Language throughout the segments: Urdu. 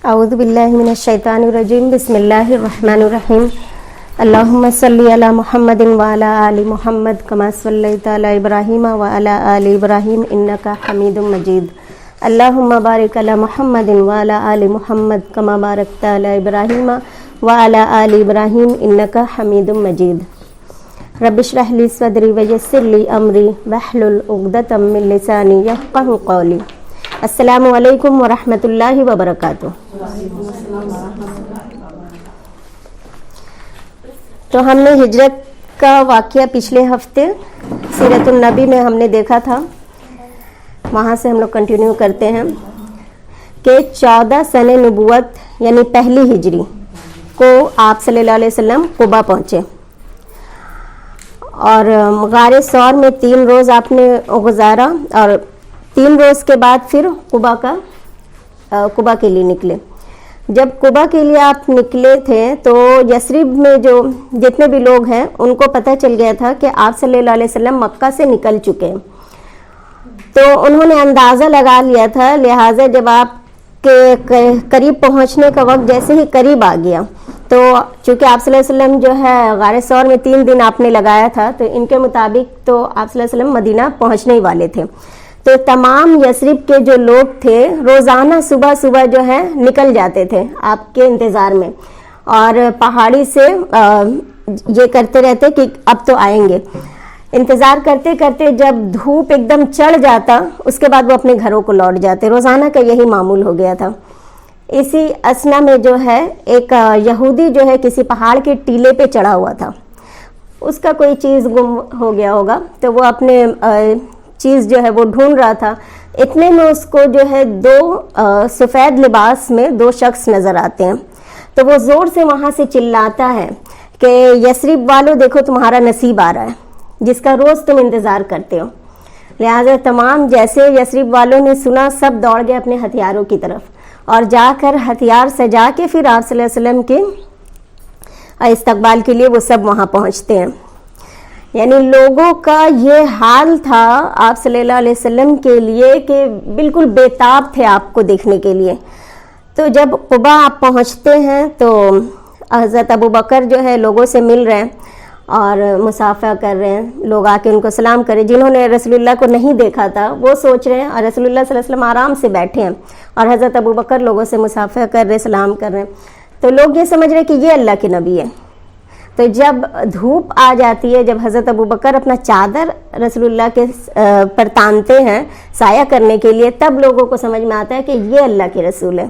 اعوذ باللہ من الشیطان الرجیم بسم اللہ الرحمن الرحیم اللہم صلی علی محمد وعلی آل محمد کما صلیت علی ابراہیم وعلی آل ابراہیم انک حمید مجید اللہم بارک علی محمد وعلی آل محمد کما بارکت علی ابراہیم وعلی آل ابراہیم انک حمید مجید رب اشرح لی صدری ویسر لی امری واحلل عقدۃ من لسانی یفقہوا قولی۔ السلام علیکم ورحمۃ اللہ وبرکاتہ۔ تو ہم نے ہجرت کا واقعہ پچھلے ہفتے سیرت النبی میں ہم نے دیکھا تھا، وہاں سے ہم لوگ کنٹینیو کرتے ہیں کہ 14 سنِ نبوت یعنی پہلی ہجری کو آپ صلی اللہ علیہ وسلم قباء پہنچے اور غار ثور میں 3 روز آپ نے گزارا اور 3 روز کے بعد پھر قباء کے لیے نکلے۔ جب قباء کے لیے آپ نکلے تھے تو یثرب میں جو جتنے بھی لوگ ہیں ان کو پتہ چل گیا تھا کہ آپ صلی اللہ علیہ وسلم مکہ سے نکل چکے ہیں، تو انہوں نے اندازہ لگا لیا تھا، لہٰذا جب آپ کے قریب پہنچنے کا وقت جیسے ہی قریب آ گیا تو چونکہ آپ صلی اللہ علیہ وسلم جو ہے غار ثور میں 3 دن آپ نے لگایا تھا، تو ان کے مطابق تو آپ صلی اللہ علیہ وسلم مدینہ پہنچنے ہی والے تھے، تو تمام یثرب کے جو لوگ تھے روزانہ صبح صبح جو ہے نکل جاتے تھے آپ کے انتظار میں، اور پہاڑی سے یہ کرتے رہتے کہ اب تو آئیں گے۔ انتظار کرتے کرتے جب دھوپ ایک دم چڑھ جاتا اس کے بعد وہ اپنے گھروں کو لوٹ جاتے، روزانہ کا یہی معمول ہو گیا تھا۔ اسی اسنا میں جو ہے ایک یہودی جو ہے کسی پہاڑ کے ٹیلے پہ چڑھا ہوا تھا، اس کا کوئی چیز گم ہو گیا ہوگا تو وہ اپنے چیز جو ہے وہ ڈھونڈ رہا تھا، اتنے میں اس کو جو ہے 2 سفید لباس میں 2 شخص نظر آتے ہیں، تو وہ زور سے وہاں سے چلاتا ہے کہ یثرب والو دیکھو تمہارا نصیب آ رہا ہے جس کا روز تم انتظار کرتے ہو۔ لہٰذا تمام جیسے یثرب والوں نے سنا سب دوڑ گئے اپنے ہتھیاروں کی طرف اور جا کر ہتھیار سجا کے پھر آپ صلی اللہ علیہ وسلم کے استقبال کے لیے وہ سب وہاں پہنچتے ہیں۔ یعنی لوگوں کا یہ حال تھا آپ صلی اللہ علیہ وسلم کے لیے کہ بالکل بےتاب تھے آپ کو دیکھنے کے لیے۔ تو جب قباء آپ پہنچتے ہیں تو حضرت ابوبکر جو ہے لوگوں سے مل رہے ہیں اور مصافحہ کر رہے ہیں، لوگ آ کے ان کو سلام کرے، جنہوں نے رسول اللہ کو نہیں دیکھا تھا وہ سوچ رہے ہیں، اور رسول اللہ صلی اللہ علیہ وسلم آرام سے بیٹھے ہیں اور حضرت ابوبکر لوگوں سے مصافحہ کر رہے، سلام کر رہے ہیں، تو لوگ یہ سمجھ رہے کہ یہ اللہ کے نبی ہے۔ تو جب دھوپ آ جاتی ہے، جب حضرت ابوبکر اپنا چادر رسول اللہ کے پر تانتے ہیں سایہ کرنے کے لیے، تب لوگوں کو سمجھ میں آتا ہے کہ یہ اللہ کے رسول ہے۔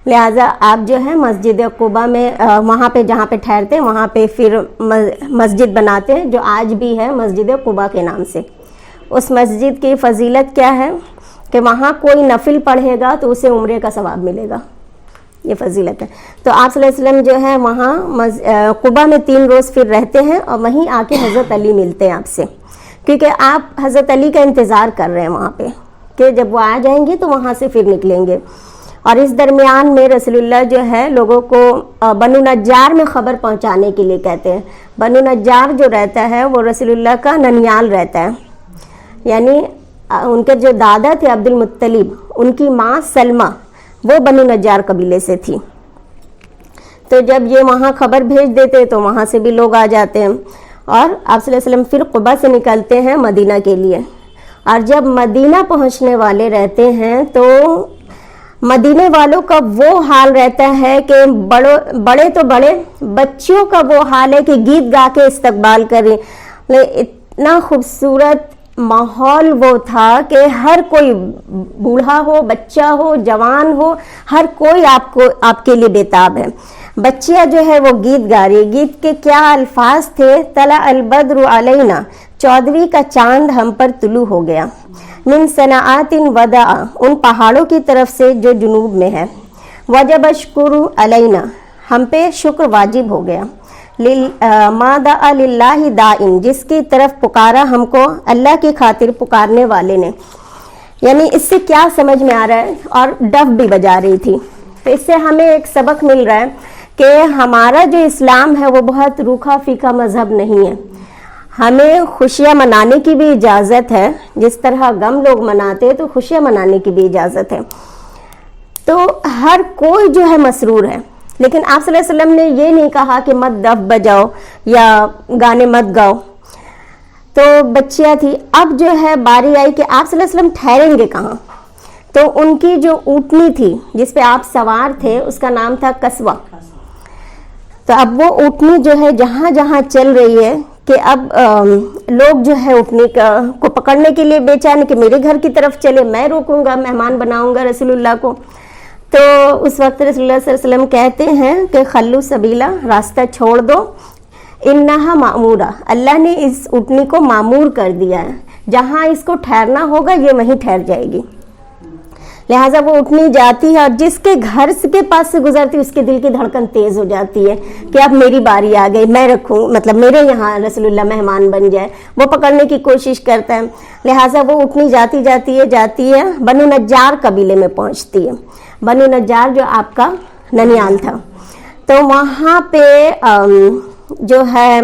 لہٰذا آپ جو ہے مسجد قباء میں وہاں پہ جہاں پہ ٹھہرتے ہیں وہاں پہ پھر مسجد بناتے ہیں جو آج بھی ہے مسجد قباء کے نام سے۔ اس مسجد کی فضیلت کیا ہے کہ وہاں کوئی نفل پڑھے گا تو اسے عمرے کا ثواب ملے گا، یہ فضیلت ہے۔ تو آپ صلی اللہ علیہ وسلم جو ہے وہاں قباء میں 3 روز پھر رہتے ہیں اور وہیں آ کے حضرت علی ملتے ہیں آپ سے، کیونکہ آپ حضرت علی کا انتظار کر رہے ہیں وہاں پہ کہ جب وہ آ جائیں گے تو وہاں سے پھر نکلیں گے۔ اور اس درمیان میں رسول اللہ جو ہے لوگوں کو بنو نجار میں خبر پہنچانے کے لیے کہتے ہیں۔ بنو نجار جو رہتا ہے وہ رسول اللہ کا ننیال رہتا ہے، یعنی ان کے جو دادا تھے عبد المطلب، ان کی ماں سلمہ وہ بنو نجار قبیلے سے تھی، تو جب یہ وہاں خبر بھیج دیتے تو وہاں سے بھی لوگ آ جاتے ہیں، اور آپ صلی اللہ علیہ وسلم پھر قباء سے نکلتے ہیں مدینہ کے لیے۔ اور جب مدینہ پہنچنے والے رہتے ہیں تو مدینے والوں کا وہ حال رہتا ہے کہ بڑے تو بڑے، بچیوں کا وہ حال ہے کہ گیت گا کے استقبال کریں۔ اتنا خوبصورت ماحول وہ تھا کہ ہر کوئی بوڑھا ہو، بچہ ہو، جوان ہو، ہر کوئی آپ کے لیے بےتاب ہے۔ بچیاں جو ہے وہ گیت گا رہی، گیت کے کیا الفاظ تھے، طلع البدر علینا، 14ویں کا چاند ہم پر طلوع ہو گیا، من صنعات وداع، ان پہاڑوں کی طرف سے جو جنوب میں ہے، وجب الشکر علینا، ہم پہ شکر واجب ہو گیا، ما دعا للہ داعٍ، جس کی طرف پکارا ہم کو اللہ کی خاطر پکارنے والے نے۔ یعنی اس سے کیا سمجھ میں آ رہا ہے، اور ڈف بھی بجا رہی تھی، تو اس سے ہمیں ایک سبق مل رہا ہے کہ ہمارا جو اسلام ہے وہ بہت روکھا پھیکا مذہب نہیں ہے، ہمیں خوشیاں منانے کی بھی اجازت ہے، جس طرح غم لوگ مناتے تو خوشیاں منانے کی بھی اجازت ہے۔ تو ہر کوئی جو ہے مسرور ہے، لیکن آپ صلی اللہ علیہ وسلم نے یہ نہیں کہا کہ مت دف بجاؤ یا گانے مت گاؤ. تو بچیاں تھی. اب جو ہے باری آئی کہ آپ صلی اللہ علیہ وسلم ٹھہریں گے کہاں. تو ان کی جو اونٹنی تھی جس پہ آپ سوار تھے اس کا نام تھا قصوہ. تو اب وہ اونٹنی جو ہے جہاں جہاں چل رہی ہے کہ اب لوگ جو ہے اونٹنی کو پکڑنے کے لیے بے چین کہ میرے گھر کی طرف چلے، میں روکوں گا، مہمان بناؤں گا رسول اللہ کو. تو اس وقت رسول اللہ صلی اللہ علیہ وسلم کہتے ہیں کہ خلو سبیلا، راستہ چھوڑ دو، انہا معمورہ، اللہ نے اس اونٹنی کو معمور کر دیا ہے، جہاں اس کو ٹھہرنا ہوگا یہ وہیں ٹھہر جائے گی. لہٰذا وہ اونٹنی جاتی ہے اور جس کے گھر کے پاس سے گزرتی اس کے دل کی دھڑکن تیز ہو جاتی ہے کہ اب میری باری آ گئی، میں رکھوں، مطلب میرے یہاں رسول اللہ مہمان بن جائے. وہ پکڑنے کی کوشش کرتا ہے. لہٰذا وہ اونٹنی جاتی ہے بنو نجار قبیلے میں پہنچتی ہے. بنو نجار جو آپ کا ننیال تھا. تو وہاں پہ جو ہے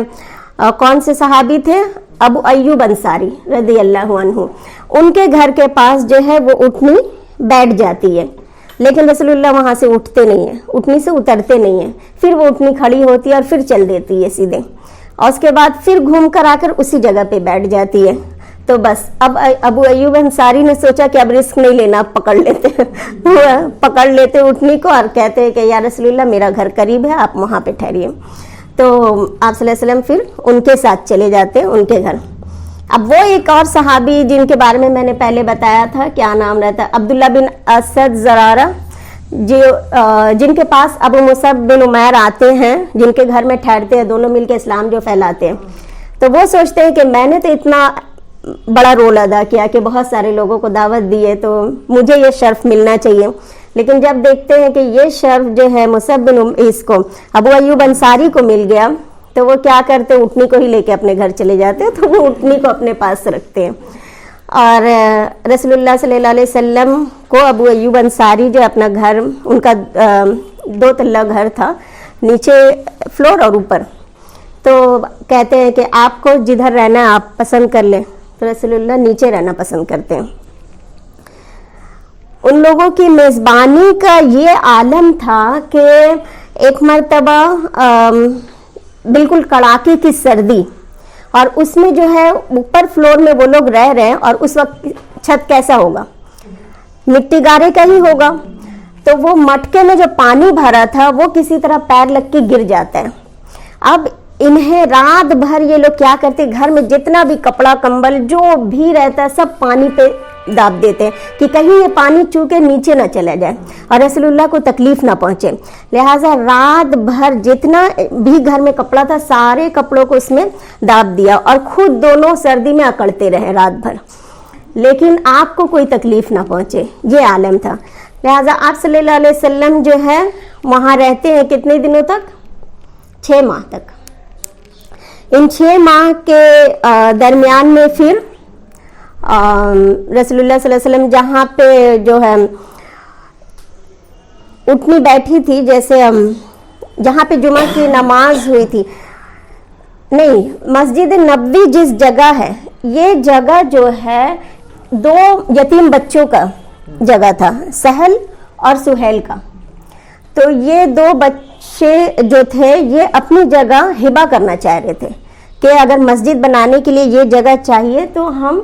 کون سے صحابی تھے؟ ابو ایوب انصاری رضی اللہ عنہ. ان کے گھر کے پاس جو ہے وہ اونٹنی بیٹھ جاتی ہے، لیکن رسول اللہ وہاں سے اٹھتے نہیں ہیں، اونٹنی سے اترتے نہیں ہیں. پھر وہ اونٹنی کھڑی ہوتی ہے اور پھر چل دیتی ہے سیدھے، اور اس کے بعد پھر گھوم کر آ کر اسی جگہ پہ بیٹھ جاتی ہے. تو بس اب ابو ایوب انصاری نے سوچا کہ اب رسک نہیں لینا، اب پکڑ لیتے اونٹنی کو اور کہتے ہیں کہ یا رسول اللہ میرا گھر قریب ہے، آپ وہاں پہ ٹھہریے. تو آپ صلی اللہ علیہ وسلم پھر ان کے ساتھ چلے جاتے ہیں ان کے گھر. اب وہ ایک اور صحابی جن کے بارے میں نے پہلے بتایا تھا، کیا نام رہتا ہے، عبداللہ بن اسد زرارہ، جن کے پاس ابو مصعب بن عمیر آتے ہیں، جن کے گھر میں ٹھہرتے ہیں، دونوں مل کے اسلام جو پھیلاتے ہیں. تو وہ سوچتے ہیں کہ میں نے تو اتنا بڑا رول ادا کیا کہ بہت سارے لوگوں کو دعوت دی ہے، تو مجھے یہ شرف ملنا چاہیے. لیکن جب دیکھتے ہیں کہ یہ شرف جو ہے مصعب بن اس کو ابو ایوب انصاری کو مل گیا، تو وہ کیا کرتے، اونٹنی کو ہی لے کے اپنے گھر چلے جاتے ہیں. تو وہ اونٹنی کو اپنے پاس رکھتے ہیں. اور رسول اللہ صلی اللہ علیہ وسلم کو ابو ایوب انصاری جو اپنا گھر، ان کا 2 تلہ گھر تھا، نیچے فلور اور اوپر. تو کہتے ہیں کہ آپ کو جدھر رہنا ہے آپ پسند کر لیں. تو رسول اللہ نیچے رہنا پسند کرتے ہیں. ان لوگوں کی میزبانی کا یہ عالم تھا کہ ایک مرتبہ بالکل کڑاکے کی سردی، اور اس میں جو ہے اوپر فلور میں وہ لوگ رہ رہے ہیں، اور اس وقت چھت کیسا ہوگا، مٹی گارے کا ہی ہوگا. تو وہ مٹکے میں جو پانی بھرا تھا وہ کسی طرح پیر لگ کے گر جاتا ہے. اب انہیں رات بھر یہ لوگ کیا کرتے، گھر میں جتنا بھی کپڑا کمبل جو بھی رہتا ہے سب پانی پہ داب دیتے ہیں کہ کہیں یہ پانی چو کے نیچے نہ چلا جائے اور رسول اللہ کو تکلیف نہ پہنچے. لہٰذا رات بھر جتنا بھی گھر میں کپڑا تھا سارے کپڑوں کو اس میں داب دیا، اور خود دونوں سردی میں اکڑتے رہے رات بھر، لیکن آپ کو کوئی تکلیف نہ پہنچے. یہ عالم تھا. لہٰذا آپ صلی اللہ علیہ وسلم جو ہے وہاں رہتے ہیں کتنے دنوں تک؟ 6 ماہ تک. ان 6 ماہ کے درمیان میں پھر رسول اللہ صلی اللہ علیہ وسلم جہاں پہ جو ہے اونٹنی بیٹھی تھی، جیسے جہاں پہ جمعہ کی نماز ہوئی تھی، نہیں، مسجد نبوی جس جگہ ہے، یہ جگہ جو ہے 2 یتیم بچوں کا جگہ تھا، سہل اور سہیل کا. تو یہ 2 بچے جو تھے یہ اپنی جگہ ہبہ کرنا چاہ رہے تھے کہ اگر مسجد بنانے کے لیے یہ جگہ چاہیے تو ہم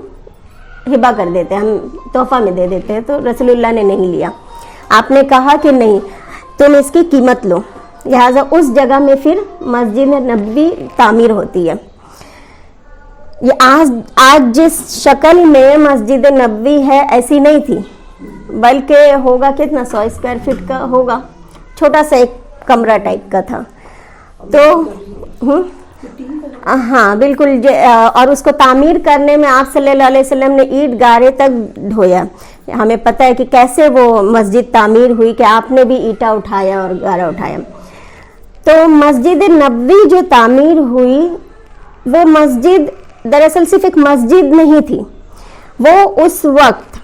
ہبہ کر دیتے ہیں، ہم تحفہ میں دے دیتے ہیں. تو رسول اللہ نے نہیں لیا. آپ نے کہا کہ نہیں، تم اس کی قیمت لو. لہٰذا اس جگہ میں پھر مسجد نبوی تعمیر ہوتی ہے. یہ آج جس شکل میں مسجد نبوی ہے ایسی نہیں تھی، بلکہ ہوگا کتنا 100 اسکوائر فٹ کا ہوگا، چھوٹا سا ایک کمرہ ٹائپ کا تھا. تو ہاں بالکل. اور اس کو تعمیر کرنے میں آپ صلی اللہ علیہ وسلم نے اینٹ گارے تک ڈھویا. ہمیں پتہ ہے کہ کیسے وہ مسجد تعمیر ہوئی، کہ آپ نے بھی اینٹا اٹھایا اور گارا اٹھایا. تو مسجد نبوی جو تعمیر ہوئی وہ مسجد دراصل صرف ایک مسجد نہیں تھی، وہ اس وقت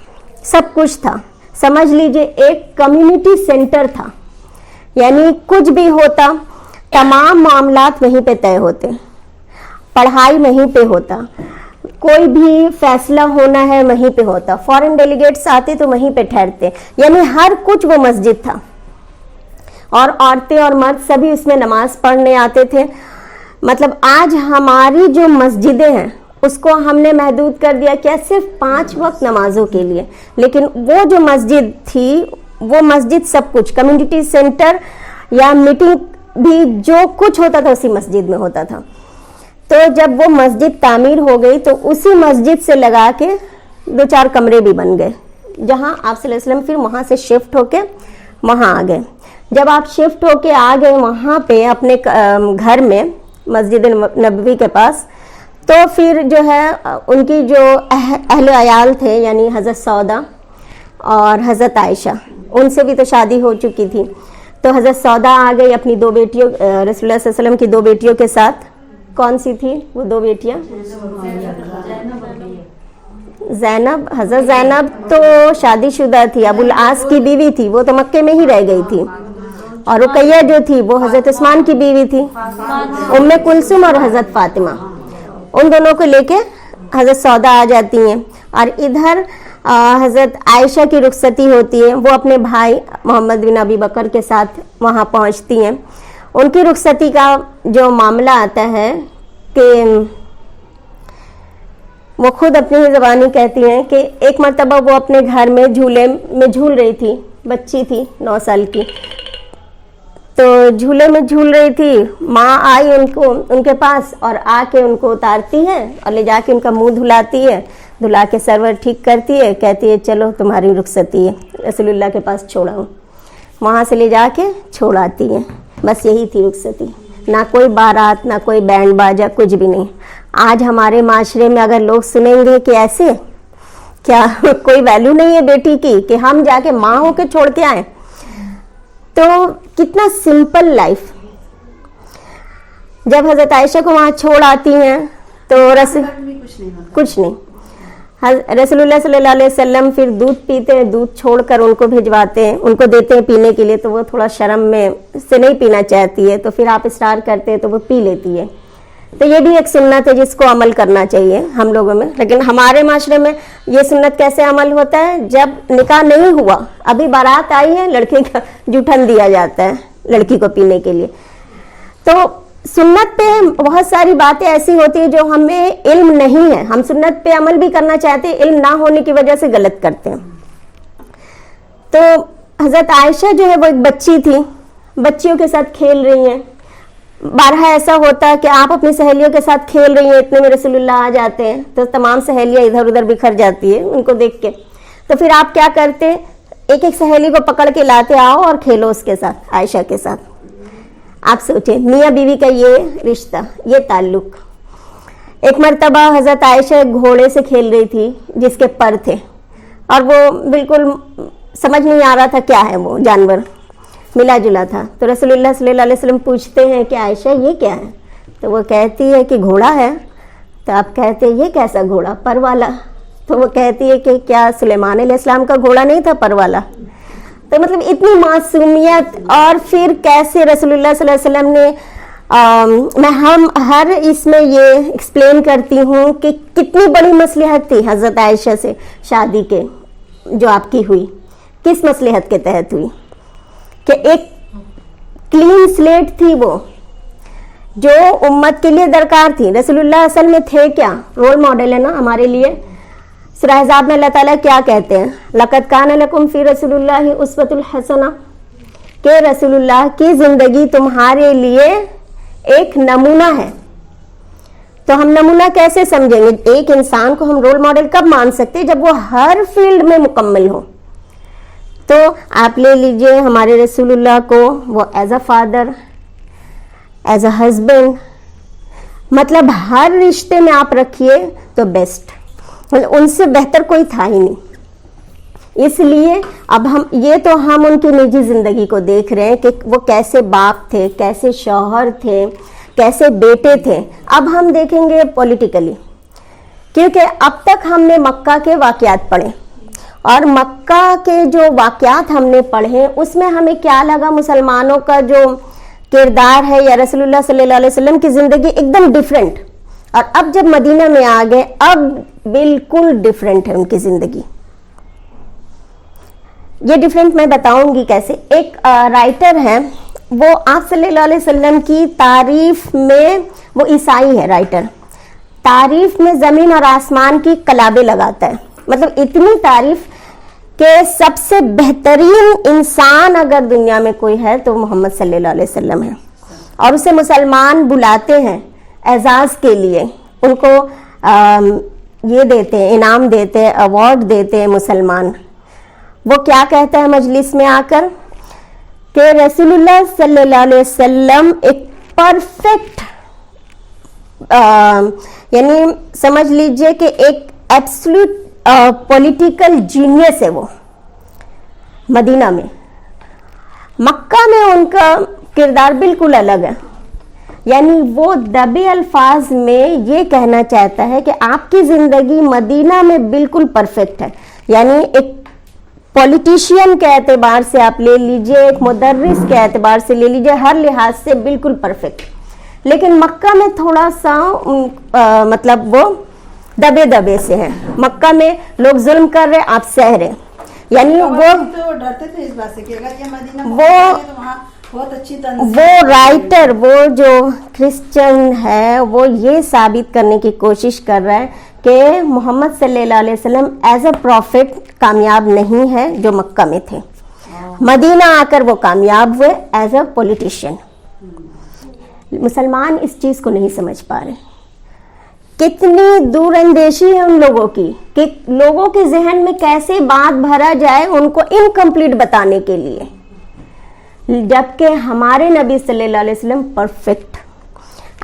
سب کچھ تھا. سمجھ لیجئے ایک کمیونٹی سینٹر تھا. یعنی کچھ بھی ہوتا تمام معاملات وہیں پہ طے ہوتے، پڑھائی وہیں پہ ہوتا، کوئی بھی فیصلہ ہونا ہے وہیں پہ ہوتا, فورن ڈیلیگیٹس آتے تو وہیں پہ ٹھہرتے, یعنی ہر کچھ وہ مسجد تھا, اور عورتیں اور مرد سبھی اس میں نماز پڑھنے آتے تھے. مطلب آج ہماری جو مسجدیں ہیں اس کو ہم نے محدود کر دیا کیا, صرف 5 وقت نمازوں کے لیے, لیکن وہ جو مسجد تھی وہ مسجد سب کچھ, کمیونٹی سینٹر یا میٹنگ بھی جو کچھ ہوتا تھا اسی مسجد میں ہوتا تھا. تو جب وہ مسجد تعمیر ہو گئی تو اسی مسجد سے لگا کے 2-4 کمرے بھی بن گئے, جہاں آپ صلی اللہ علیہ وسلم پھر وہاں سے شفٹ ہو کے وہاں آ گئے. جب آپ شفٹ ہو کے آ گئے وہاں پہ اپنے گھر میں مسجد نبوی کے پاس, تو پھر جو ہے ان کی جو اہل عیال تھے یعنی حضرت سودا اور حضرت عائشہ, ان سے بھی تو شادی ہو چکی تھی, تو حضرت سودا آ گئی اپنی 2 بیٹیوں, رسول اللہ صلی اللہ علیہ وسلم کی 2 بیٹیوں کے ساتھ. کون سی تھی وہ 2 بیٹیاں؟ زینب. حضرت زینب تو شادی شدہ تھی, ابو العاص کی بیوی تھی, وہ تو مکے میں ہی رہ گئی تھی. اور رقیہ جو تھی وہ حضرت عثمان کی بیوی تھی, ام کلثوم اور حضرت فاطمہ, ان دونوں کو لے کے حضرت سودا آ جاتی ہیں. اور ادھر حضرت عائشہ کی رخصتی ہوتی ہے, وہ اپنے بھائی محمد بن ابی بکر کے ساتھ وہاں پہنچتی ہیں. ان کی رخصتی کا جو معاملہ آتا ہے کہ وہ خود اپنی زبانی کہتی ہیں کہ ایک مرتبہ وہ اپنے گھر میں جھولے میں جھول رہی تھی, بچی تھی 9 سال کی, تو جھولے میں جھول رہی تھی, ماں آئی ان کے پاس اور آ کے ان کو اتارتی ہے اور لے جا کے ان کا منہ دھلاتی ہے, دھلا کے سرور ٹھیک کرتی ہے, کہتی ہے چلو تمہاری رخصتی ہے, رسول اللہ کے پاس چھوڑاؤں. وہاں سے لے جا کے چھوڑاتی ہے. بس یہی تھی رخصتی, نہ کوئی بارات, نہ کوئی بینڈ باجا, کچھ بھی نہیں. آج ہمارے معاشرے میں اگر لوگ سنیں گے کہ ایسے کیا کوئی ویلیو نہیں ہے بیٹی کی کہ ہم جا کے ماں ہو کے چھوڑ کے آئیں, تو کتنا سمپل لائف. جب حضرت عائشہ کو وہاں چھوڑ آتی ہیں تو کچھ نہیں, رسول اللہ صلی اللہ علیہ وسلم پھر دودھ پیتے ہیں, دودھ چھوڑ کر ان کو بھجواتے ہیں, ان کو دیتے ہیں پینے کے لیے, تو وہ تھوڑا شرم میں سے نہیں پینا چاہتی ہے, تو پھر آپ اصرار کرتے ہیں تو وہ پی لیتی ہے. تو یہ بھی ایک سنت ہے جس کو عمل کرنا چاہیے ہم لوگوں میں. لیکن ہمارے معاشرے میں یہ سنت کیسے عمل ہوتا ہے, جب نکاح نہیں ہوا, ابھی بارات آئی ہے, لڑکے کا جوٹھن دیا جاتا ہے لڑکی کو پینے کے لیے. تو سنت پہ بہت ساری باتیں ایسی ہوتی ہیں جو ہمیں علم نہیں ہے, ہم سنت پہ عمل بھی کرنا چاہتے ہیں, علم نہ ہونے کی وجہ سے غلط کرتے ہیں. تو حضرت عائشہ جو ہے وہ ایک بچی تھی, بچیوں کے ساتھ کھیل رہی ہیں. بارہا ایسا ہوتا ہے کہ آپ اپنی سہیلیوں کے ساتھ کھیل رہی ہیں, اتنے میں رسول اللہ آ جاتے ہیں, تو تمام سہیلیاں ادھر ادھر بکھر جاتی ہے ان کو دیکھ کے. تو پھر آپ کیا کرتے, ایک ایک سہیلی کو پکڑ کے لاتے, آؤ اور کھیلو اس کے ساتھ, عائشہ کے ساتھ. آپ سوچیں میاں بیوی کا یہ رشتہ, یہ تعلق. ایک مرتبہ حضرت عائشہ گھوڑے سے کھیل رہی تھی جس کے پر تھے, اور وہ بالکل سمجھ نہیں آ رہا تھا کیا ہے وہ جانور, ملا جلا تھا. تو رسول اللہ صلی اللہ علیہ وسلم پوچھتے ہیں کہ عائشہ یہ کیا ہے, تو وہ کہتی ہے کہ گھوڑا ہے. تو آپ کہتے ہیں یہ کیسا گھوڑا, پر والا. تو وہ کہتی ہے کہ کیا سلیمان علیہ السلام کا گھوڑا نہیں تھا پر والا. تو مطلب اتنی معصومیت, اور پھر کیسے رسول اللہ صلی اللہ علیہ وسلم نے میں ہم ہر اس میں یہ ایکسپلین کرتی ہوں کہ کتنی بڑی مصلحت تھی حضرت عائشہ سے شادی کے جو آپ کی ہوئی, کس مصلحت کے تحت ہوئی, کہ ایک کلین سلیٹ تھی وہ جو امت کے لیے درکار تھی. رسول اللہ اصل میں تھے کیا, رول ماڈل ہے نا ہمارے لیے. سورہ احزاب میں اللہ تعالیٰ کیا کہتے ہیں, لَقَدْ كَانَ لَكُمْ فِي رَسُولِ اللَّهِ أُسْوَةٌ حَسَنَةٌ, کہ رسول اللہ کی زندگی تمہارے لیے ایک نمونہ ہے. تو ہم نمونہ کیسے سمجھیں گے, ایک انسان کو ہم رول ماڈل کب مان سکتے جب وہ ہر فیلڈ میں مکمل ہو. تو آپ لے لیجئے ہمارے رسول اللہ کو, وہ as a father, as a husband, مطلب ہر رشتے میں آپ رکھیے تو بیسٹ, ان سے بہتر کوئی تھا ہی نہیں. اس لیے اب ہم ان کی نجی زندگی کو دیکھ رہے ہیں کہ وہ کیسے باپ تھے, کیسے شوہر تھے, کیسے بیٹے تھے. اب ہم دیکھیں گے پولیٹیکلی, کیونکہ اب تک ہم نے مکہ کے واقعات پڑھے, اور مکہ کے جو واقعات ہم نے پڑھے اس میں ہمیں کیا لگا, مسلمانوں کا جو کردار ہے یا رسول اللہ صلی اللہ علیہ وسلم کی زندگی ایک دم ڈیفرنٹ. اور اب جب مدینہ میں آ گئے اب بالکل ڈفرینٹ ہے ان کی زندگی. یہ ڈفرینٹ میں بتاؤں گی کیسے. ایک رائٹر ہے وہ آپ صلی اللہ علیہ وسلم کی تعریف میں, وہ عیسائی ہے رائٹر, تعریف میں زمین اور آسمان کی کلابیں لگاتا ہے. مطلب اتنی تعریف کہ سب سے بہترین انسان اگر دنیا میں کوئی ہے تو محمد صلی اللہ علیہ وسلم ہے. اور اسے مسلمان بلاتے ہیں اعزاز کے لیے, ان کو یہ دیتے ہیں, انعام دیتے ہیں, ایوارڈ دیتے ہیں مسلمان. وہ کیا کہتا ہے مجلس میں آ کر کہ رسول اللہ صلی اللہ علیہ وسلم ایک پرفیکٹ, یعنی سمجھ لیجئے کہ ایک ایبسولوٹ پولیٹیکل جینیس ہے وہ مدینہ میں. مکہ میں ان کا کردار بالکل الگ ہے. یعنی وہ دبے الفاظ میں یہ کہنا چاہتا ہے کہ آپ کی زندگی مدینہ میں بالکل پرفیکٹ ہے. یعنی ایک پولیٹیشین کے اعتبار سے آپ لے لیجئے, ایک مدرس کے اعتبار سے لے لیجئے, ہر لحاظ سے بالکل پرفیکٹ. لیکن مکہ میں تھوڑا سا مطلب وہ دبے سے ہیں. مکہ میں لوگ ظلم کر رہے, آپ سہ رہے. یعنی وہ ڈرتے تھے اس بات سے کہ اگر یہ مدینہ بہت اچھی وہ رائٹر, وہ جو کرسچن ہے, وہ یہ ثابت کرنے کی کوشش کر رہا ہے کہ محمد صلی اللہ علیہ وسلم ایز اے پروفٹ کامیاب نہیں ہے جو مکہ میں تھے. مدینہ آ کر وہ کامیاب ہوئے ایز اے پولیٹیشین. مسلمان اس چیز کو نہیں سمجھ پا رہے. کتنی دور اندیشی ہے ان لوگوں کی کہ لوگوں کے ذہن میں کیسے بات بھرا جائے ان کو انکمپلیٹ بتانے کے لیے, جبکہ ہمارے نبی صلی اللہ علیہ وسلم پرفیکٹ.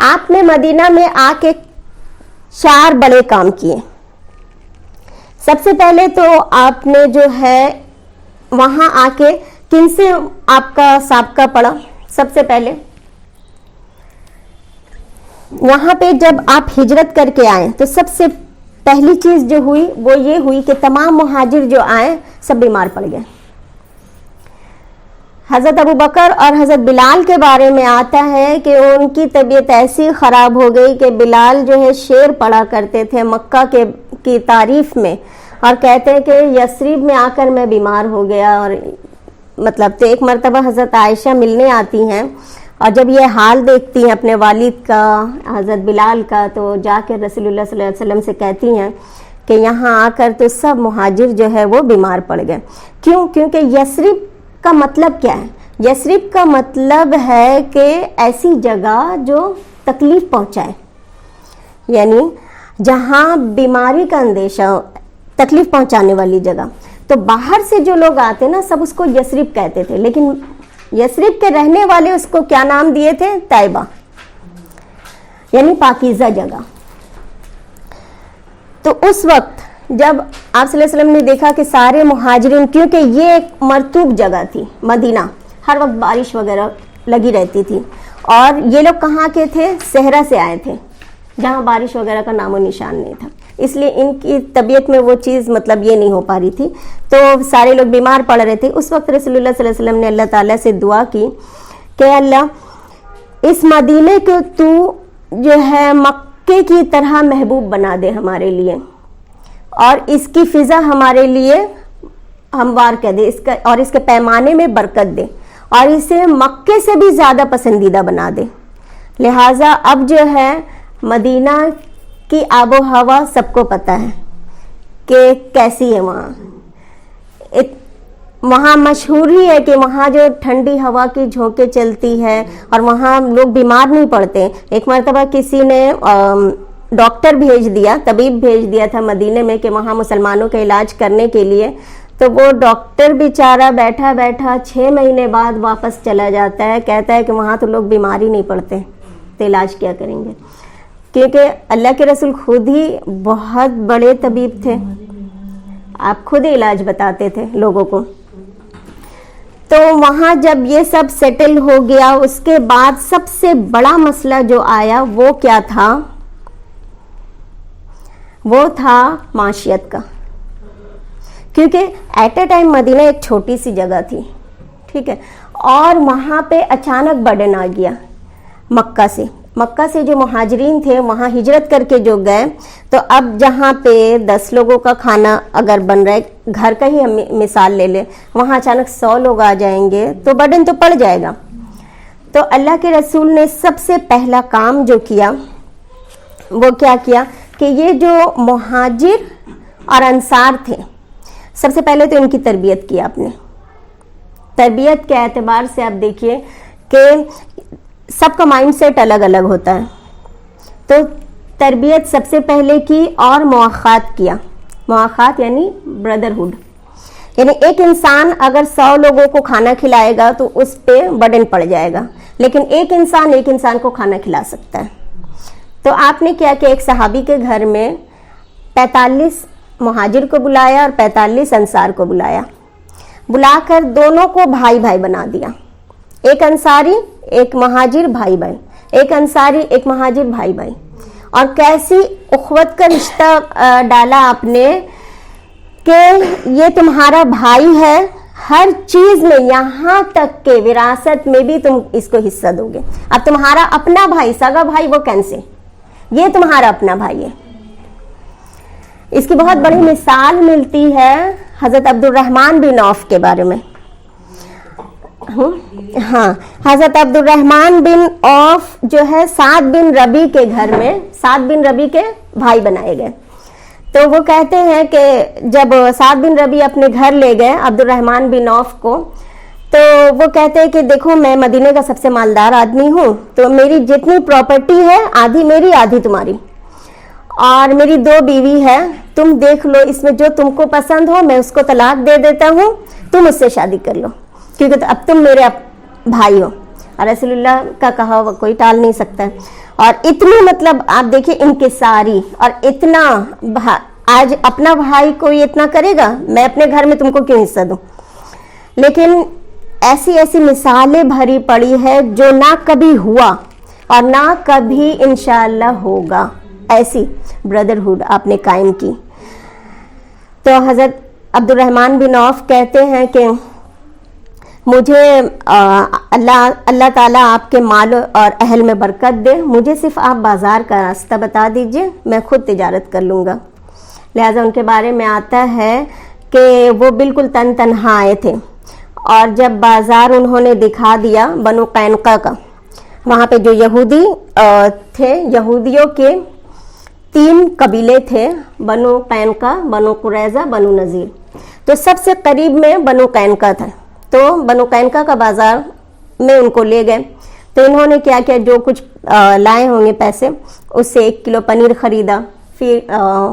آپ نے مدینہ میں آ کے 4 بڑے کام کیے. سب سے پہلے تو آپ نے جو ہے وہاں آ کے کن سے آپ کا سابقہ پڑا. سب سے پہلے وہاں پہ جب آپ ہجرت کر کے آئے تو سب سے پہلی چیز جو ہوئی وہ یہ ہوئی کہ تمام مہاجر جو آئے سب بیمار پڑ گئے. حضرت ابوبکر اور حضرت بلال کے بارے میں آتا ہے کہ ان کی طبیعت ایسی خراب ہو گئی کہ بلال جو ہے شعر پڑھا کرتے تھے مکہ کی تعریف میں, اور کہتے ہیں کہ یثرب میں آ کر میں بیمار ہو گیا. اور مطلب تو ایک مرتبہ حضرت عائشہ ملنے آتی ہیں اور جب یہ حال دیکھتی ہیں اپنے والد کا, حضرت بلال کا, تو جا کے رسول اللہ صلی اللہ علیہ وسلم سے کہتی ہیں کہ یہاں آ کر تو سب مہاجر جو ہے وہ بیمار پڑ گئے. کیوں؟ کیونکہ یثرب کا مطلب کیا ہے؟ یثرب کا مطلب ہے کہ ایسی جگہ جو تکلیف پہنچائے, یعنی جہاں بیماری کا اندیشہ ہو, تکلیف پہنچانے والی جگہ. تو باہر سے جو لوگ آتے نا سب اس کو یثرب کہتے تھے, لیکن یثرب کے رہنے والے اس کو کیا نام دیے تھے؟ طیبہ, یعنی پاکیزہ جگہ. تو اس وقت جب آپ صلی اللہ علیہ وسلم نے دیکھا کہ سارے مہاجرین, کیونکہ یہ ایک مرطوب جگہ تھی مدینہ, ہر وقت بارش وغیرہ لگی رہتی تھی, اور یہ لوگ کہاں کے تھے؟ صحرا سے آئے تھے جہاں بارش وغیرہ کا نام و نشان نہیں تھا, اس لیے ان کی طبیعت میں وہ چیز مطلب یہ نہیں ہو پا رہی تھی. تو سارے لوگ بیمار پڑ رہے تھے. اس وقت رسول اللہ صلی اللہ علیہ وسلم نے اللہ تعالیٰ سے دعا کی کہ اللہ اس مدینے کو تو جو ہے مکے کی طرح محبوب بنا دے ہمارے لیے, اور اس کی فضا ہمارے لیے ہموار کر دے, اور اس کے پیمانے میں برکت دے, اور اسے مکے سے بھی زیادہ پسندیدہ بنا دے. لہٰذا اب جو ہے مدینہ کی آب و ہوا سب کو پتہ ہے کہ کیسی ہے وہاں. وہاں مشہور ہی ہے کہ وہاں جو ٹھنڈی ہوا کی جھونکیں چلتی ہے اور وہاں لوگ بیمار نہیں پڑتے. ایک مرتبہ کسی نے ڈاکٹر بھیج دیا, طبیب بھیج دیا تھا مدینے میں کہ وہاں مسلمانوں کا علاج کرنے کے لیے, تو وہ ڈاکٹر بیچارہ بیٹھا 6 مہینے بعد واپس چلا جاتا ہے, کہتا ہے کہ وہاں تو لوگ بیمار ہی نہیں پڑتے, تو علاج کیا کریں گے. کیونکہ اللہ کے رسول خود ہی بہت بڑے طبیب تھے, آپ خود ہی علاج بتاتے تھے لوگوں کو. تو وہاں جب یہ سب سیٹل ہو گیا, اس کے بعد سب سے بڑا مسئلہ جو آیا وہ کیا تھا؟ وہ تھا معیشت کا. کیونکہ ایٹ اے ٹائم مدینہ ایک چھوٹی سی جگہ تھی, ٹھیک ہے, اور وہاں پہ اچانک برڈن آ گیا مکہ سے. مکہ سے جو مہاجرین تھے وہاں ہجرت کر کے جو گئے، تو اب جہاں پہ 10 لوگوں کا کھانا اگر بن رہا ہے، گھر کا ہی ہم مثال لے لیں، وہاں اچانک 100 لوگ آ جائیں گے تو برڈن تو پڑ جائے گا۔ تو اللہ کے رسول نے سب سے پہلا کام جو کیا وہ کیا کیا کہ یہ جو مہاجر اور انصار تھے، سب سے پہلے تو ان کی تربیت کی آپ نے۔ تربیت کے اعتبار سے آپ دیکھیے کہ سب کا مائنڈ سیٹ الگ الگ ہوتا ہے، تو تربیت سب سے پہلے کی اور مواخات کیا۔ مواخات یعنی بردرہڈ، یعنی ایک انسان اگر 100 لوگوں کو کھانا کھلائے گا تو اس پہ برڈن پڑ جائے گا، لیکن ایک انسان کو کھانا کھلا سکتا ہے۔ تو آپ نے کیا کہ ایک صحابی کے گھر میں 45 مہاجر کو بلایا اور 45 انصار کو بلا کر دونوں کو بھائی بھائی بنا دیا، ایک انصاری ایک مہاجر بھائی بھائی، ایک انصاری ایک مہاجر بھائی بھائی، اور کیسی اخوت کا رشتہ ڈالا آپ نے کہ یہ تمہارا بھائی ہے، ہر چیز میں، یہاں تک کہ وراثت میں بھی تم اس کو حصہ دو گے۔ اب تمہارا اپنا بھائی، سگا بھائی وہ کیسے، یہ تمہارا اپنا بھائی ہے۔ اس کی بہت بڑی مثال ملتی ہے حضرت عبد الرحمن بن عوف کے بارے میں۔ ہاں، حضرت عبد الرحمن بن عوف جو ہے سعد بن ربی کے گھر میں، سعد بن ربی کے بھائی بنائے گئے۔ تو وہ کہتے ہیں کہ جب سعد بن ربی اپنے گھر لے گئے عبد الرحمن بن عوف کو، تو وہ کہتے ہیں کہ دیکھو میں مدینے کا سب سے مالدار آدمی ہوں، تو میری جتنی پراپرٹی ہے آدھی میری آدھی تمہاری، اور میری 2 بیوی ہے، تم دیکھ لو اس میں جو تم کو پسند ہو میں اس کو طلاق دے دیتا ہوں، تم اس سے شادی کر لو، کیونکہ اب تم میرے بھائی ہو۔ اور رسول اللہ کا کہا ہوا کوئی ٹال نہیں سکتا ہے۔ اور اتنی مطلب آپ دیکھیں انکساری، اور اتنا آج اپنا بھائی کوئی اتنا کرے گا، میں اپنے گھر میں تم کو کیوں حصہ دوں؟ لیکن ایسی ایسی مثالیں بھری پڑی ہے جو نہ کبھی ہوا اور نہ کبھی انشاءاللہ ہوگا، ایسی بردرہڈ آپ نے قائم کی۔ تو حضرت عبد الرحمن بن عوف کہتے ہیں کہ مجھے اللہ تعالیٰ آپ کے مال اور اہل میں برکت دے، مجھے صرف آپ بازار کا راستہ بتا دیجئے، میں خود تجارت کر لوں گا۔ لہٰذا ان کے بارے میں آتا ہے کہ وہ بالکل تنہا آئے تھے، اور جب بازار انہوں نے دکھا دیا بنو قینقاع کا، وہاں پہ جو یہودی تھے، یہودیوں کے 3 قبیلے تھے، بنو قینقاع، بنو قریظہ، بنو نذیر، تو سب سے قریب میں بنو قینقاع تھا، تو بنو قینقاع کا بازار میں ان کو لے گئے۔ تو انہوں نے کیا کیا، جو کچھ لائے ہوں گے پیسے، اس سے 1 کلو پنیر خریدا، پھر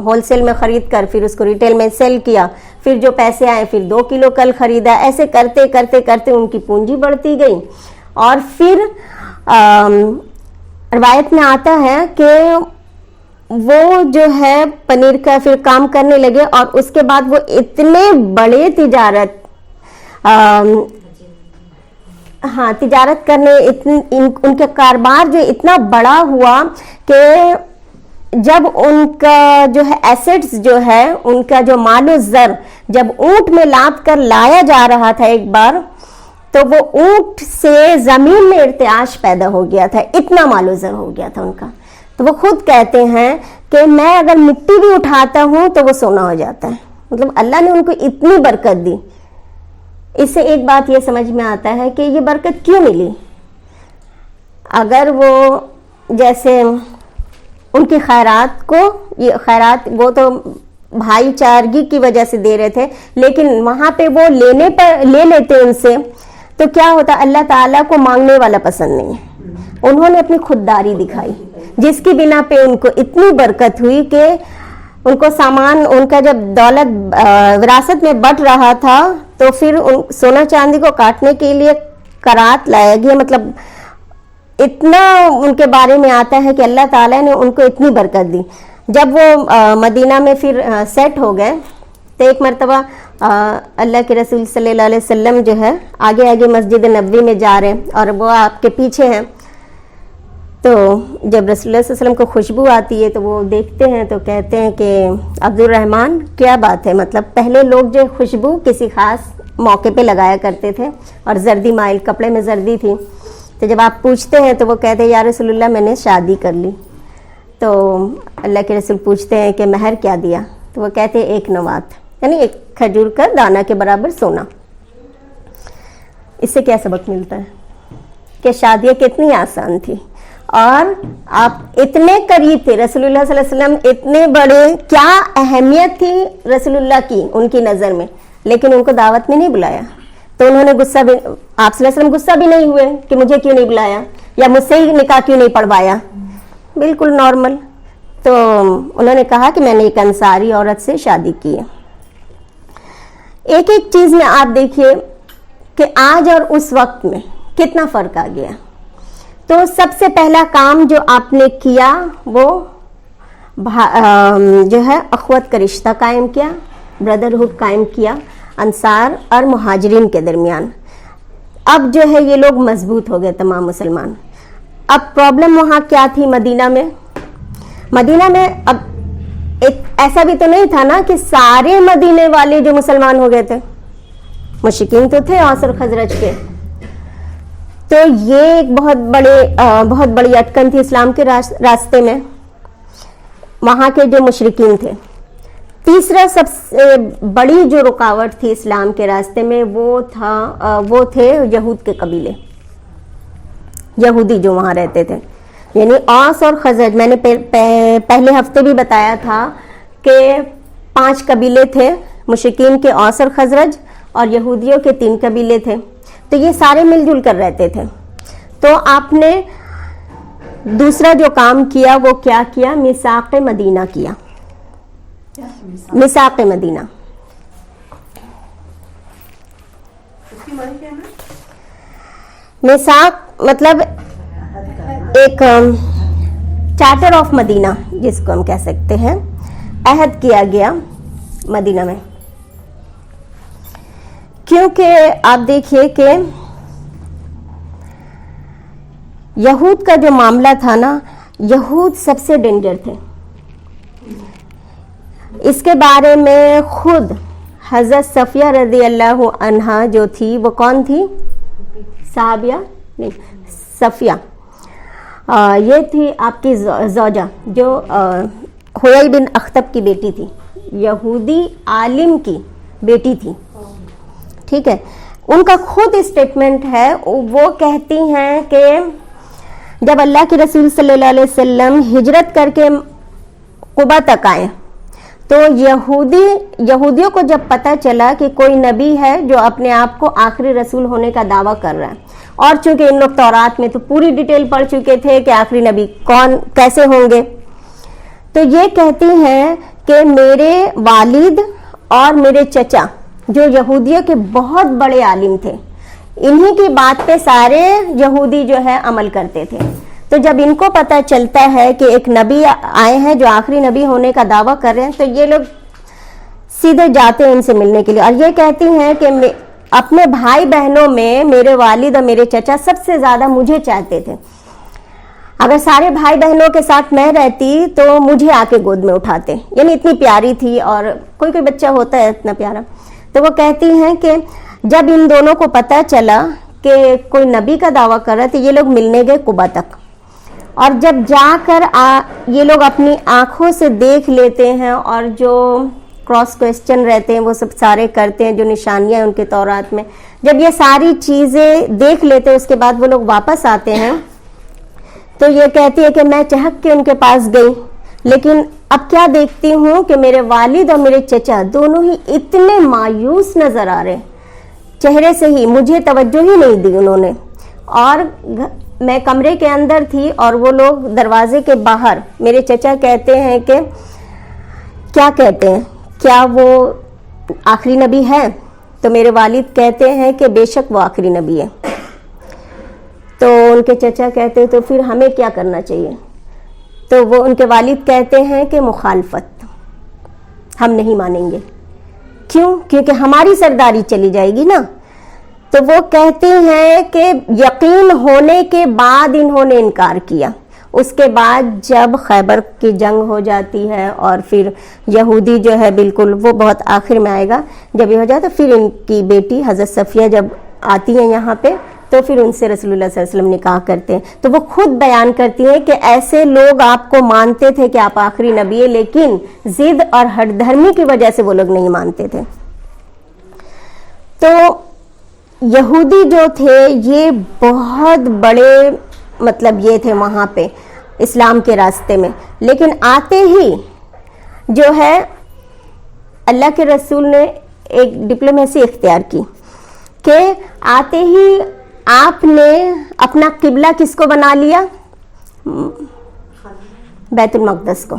ہول سیل میں خرید کر پھر اس کو ریٹیل میں سیل کیا، پھر جو پیسے آئے پھر 2 کلو کل خریدا، ایسے کرتے کرتے کرتے ان کی پونجی بڑھتی گئی، اور پھر روایت میں آتا ہے کہ وہ جو ہے پنیر کا پھر کام کرنے لگے، اور اس کے بعد وہ اتنے بڑے تجارت کرنے، ان کے کاروبار جو اتنا بڑا ہوا کہ جب ان کا جو ہے ایسٹس جو ہے، ان کا جو مال و زر جب اونٹ میں لاد کر لایا جا رہا تھا ایک بار، تو وہ اونٹ سے زمین میں ارتعاش پیدا ہو گیا تھا، اتنا مال و زر ہو گیا تھا ان کا۔ تو وہ خود کہتے ہیں کہ میں اگر مٹی بھی اٹھاتا ہوں تو وہ سونا ہو جاتا ہے، مطلب اللہ نے ان کو اتنی برکت دی۔ اس سے ایک بات یہ سمجھ میں آتا ہے کہ یہ برکت کیوں ملی۔ اگر وہ جیسے ان کی خیرات کو، یہ خیرات وہ تو بھائی چارگی کی وجہ سے دے رہے تھے، لیکن وہاں پہ وہ لے لیتے ان سے، تو کیا ہوتا، اللہ تعالیٰ کو مانگنے والا پسند نہیں ہے۔ انہوں نے اپنی خودداری دکھائی، جس کی بنا پہ ان کو اتنی برکت ہوئی کہ ان کو سامان، ان کا جب دولت وراثت میں بٹ رہا تھا تو پھر سونا چاندی کو کاٹنے کے لیے کرات لایا گیا، مطلب اتنا ان کے بارے میں آتا ہے کہ اللہ تعالیٰ نے ان کو اتنی برکت دی۔ جب وہ مدینہ میں پھر سیٹ ہو گئے تو ایک مرتبہ اللہ کے رسول صلی اللہ علیہ وسلم جو ہے آگے آگے مسجد نبوی میں جا رہے ہیں اور وہ آپ کے پیچھے ہیں، تو جب رسول اللہ صلی اللہ علیہ وسلم کو خوشبو آتی ہے تو وہ دیکھتے ہیں تو کہتے ہیں کہ عبد الرحمن کیا بات ہے، مطلب پہلے لوگ جو خوشبو کسی خاص موقع پہ لگایا کرتے تھے، اور زردی مائل کپڑے میں زردی تھی، تو جب آپ پوچھتے ہیں تو وہ کہتے ہیں یا رسول اللہ میں نے شادی کر لی. تو اللہ کے رسول پوچھتے ہیں کہ مہر کیا دیا؟ تو وہ کہتے ہیں 1 نوات، یعنی 1 کھجور کا دانہ کے برابر سونا. اس سے کیا سبق ملتا ہے کہ شادیاں کتنی آسان تھی، اور آپ اتنے قریب تھے رسول اللہ صلی اللہ علیہ وسلم، اتنے بڑے، کیا اہمیت تھی رسول اللہ کی ان کی نظر میں، لیکن ان کو دعوت میں نہیں بلایا. تو انہوں نے غصہ بھی، آپ صلی اللہ علیہ وسلم غصہ بھی نہیں ہوئے کہ مجھے کیوں نہیں بلایا یا مجھ سے ہی نکاح کیوں نہیں پڑھوایا، بالکل نارمل. تو انہوں نے کہا کہ میں نے ایک انصاری عورت سے شادی کی ہے. ایک ایک چیز میں آپ دیکھیے کہ آج اور اس وقت میں کتنا فرق آ گیا. تو سب سے پہلا کام جو آپ نے کیا وہ جو ہے اخوت کا رشتہ قائم کیا، بردرہڈ قائم کیا انصار اور مہاجرین کے درمیان. اب جو ہے یہ لوگ مضبوط ہو گئے تمام مسلمان. اب پرابلم وہاں کیا تھی مدینہ میں؟ مدینہ میں اب ایک ایسا بھی تو نہیں تھا نا کہ سارے مدینے والے جو مسلمان ہو گئے تھے، مشرکین تو تھے اوس اور خزرج کے. تو یہ ایک بہت بڑی اٹکن تھی اسلام کے راستے میں، وہاں کے جو مشرکین تھے. تیسرا سب سے بڑی جو رکاوٹ تھی اسلام کے راستے میں وہ تھے یہود کے قبیلے، یہودی جو وہاں رہتے تھے، یعنی اوس اور خزرج. میں نے پہلے ہفتے بھی بتایا تھا کہ 5 قبیلے تھے مشرکین کے، اوس اور خزرج، اور یہودیوں کے 3 قبیلے تھے. تو یہ سارے مل جل کر رہتے تھے. تو آپ نے دوسرا جو کام کیا وہ کیا کیا؟ میثاق مدینہ کیا. میثاق مدینہ میثاق مطلب ایک چارٹر آف مدینہ جس کو ہم کہہ سکتے ہیں، عہد کیا گیا مدینہ میں. کیونکہ آپ دیکھیے کہ یہود کا جو معاملہ تھا نا، یہود سب سے ڈینجر تھے. اس کے بارے میں خود حضرت صفیہ رضی اللہ عنہا جو تھی، وہ کون تھی؟ صحابیہ نہیں، صفیہ. یہ تھی آپ کی زوجہ جو حویل بن اخطب کی بیٹی تھی، یہودی عالم کی بیٹی تھی. ٹھیک ہے، ان کا خود اسٹیٹمنٹ ہے، وہ کہتی ہیں کہ جب اللہ کے رسول صلی اللہ علیہ وسلم ہجرت کر کے قبا تک آئے تو یہودیوں کو جب پتہ چلا کہ کوئی نبی ہے جو اپنے آپ کو آخری رسول ہونے کا دعویٰ کر رہا ہے، اور چونکہ ان لوگ تورات میں تو پوری ڈیٹیل پڑھ چکے تھے کہ آخری نبی کون کیسے ہوں گے، تو یہ کہتی ہیں کہ میرے والد اور میرے چچا جو یہودیوں کے بہت بڑے عالم تھے، انہی کی بات پہ سارے یہودی جو ہے عمل کرتے تھے. تو جب ان کو پتہ چلتا ہے کہ ایک نبی آئے ہیں جو آخری نبی ہونے کا دعویٰ کر رہے ہیں، تو یہ لوگ سیدھے جاتے ہیں ان سے ملنے کے لیے. اور یہ کہتی ہیں کہ اپنے بھائی بہنوں میں میرے والد اور میرے چچا سب سے زیادہ مجھے چاہتے تھے. اگر سارے بھائی بہنوں کے ساتھ میں رہتی تو مجھے آ کے گود میں اٹھاتے، یعنی اتنی پیاری تھی. اور کوئی بچہ ہوتا ہے اتنا پیارا. تو وہ کہتی ہیں کہ جب ان دونوں کو پتہ چلا کہ کوئی نبی کا دعویٰ کر رہا ہے تو یہ لوگ ملنے گئے قبا تک. اور جب جا کر یہ لوگ اپنی آنکھوں سے دیکھ لیتے ہیں، اور جو کراس کویسچن رہتے ہیں وہ سب سارے کرتے ہیں، جو نشانیاں ان کے تورات میں، جب یہ ساری چیزیں دیکھ لیتے ہیں اس کے بعد وہ لوگ واپس آتے ہیں. تو یہ کہتی ہے کہ میں چہک کے ان کے پاس گئی، لیکن اب کیا دیکھتی ہوں کہ میرے والد اور میرے چچا دونوں ہی اتنے مایوس نظر آ رہے، چہرے سے ہی مجھے توجہ ہی نہیں دی انہوں نے. اور میں کمرے کے اندر تھی اور وہ لوگ دروازے کے باہر. میرے چچا کہتے ہیں کہ کیا کہتے ہیں، کیا وہ آخری نبی ہے؟ تو میرے والد کہتے ہیں کہ بے شک وہ آخری نبی ہے. تو ان کے چچا کہتے ہیں تو پھر ہمیں کیا کرنا چاہیے؟ تو وہ ان کے والد کہتے ہیں کہ مخالفت، ہم نہیں مانیں گے. کیوں؟ کیونکہ ہماری سرداری چلی جائے گی نا. تو وہ کہتے ہیں کہ یقین ہونے کے بعد انہوں نے انکار کیا. اس کے بعد جب خیبر کی جنگ ہو جاتی ہے اور پھر یہودی جو ہے بالکل وہ بہت آخر میں آئے گا، جب یہ ہو جائے تو پھر ان کی بیٹی حضرت صفیہ جب آتی ہیں یہاں پہ تو پھر ان سے رسول اللہ صلی اللہ علیہ وسلم نکاح کرتے ہیں. تو وہ خود بیان کرتی ہیں کہ ایسے لوگ آپ کو مانتے تھے کہ آپ آخری نبی ہیں، لیکن ضد اور ہٹ دھرمی کی وجہ سے وہ لوگ نہیں مانتے تھے. تو یہودی جو تھے یہ بہت بڑے مطلب یہ تھے وہاں پہ اسلام کے راستے میں، لیکن آتے ہی جو ہے اللہ کے رسول نے ایک ڈپلومیسی اختیار کی کہ آتے ہی آپ نے اپنا قبلہ کس کو بنا لیا؟ بیت المقدس کو.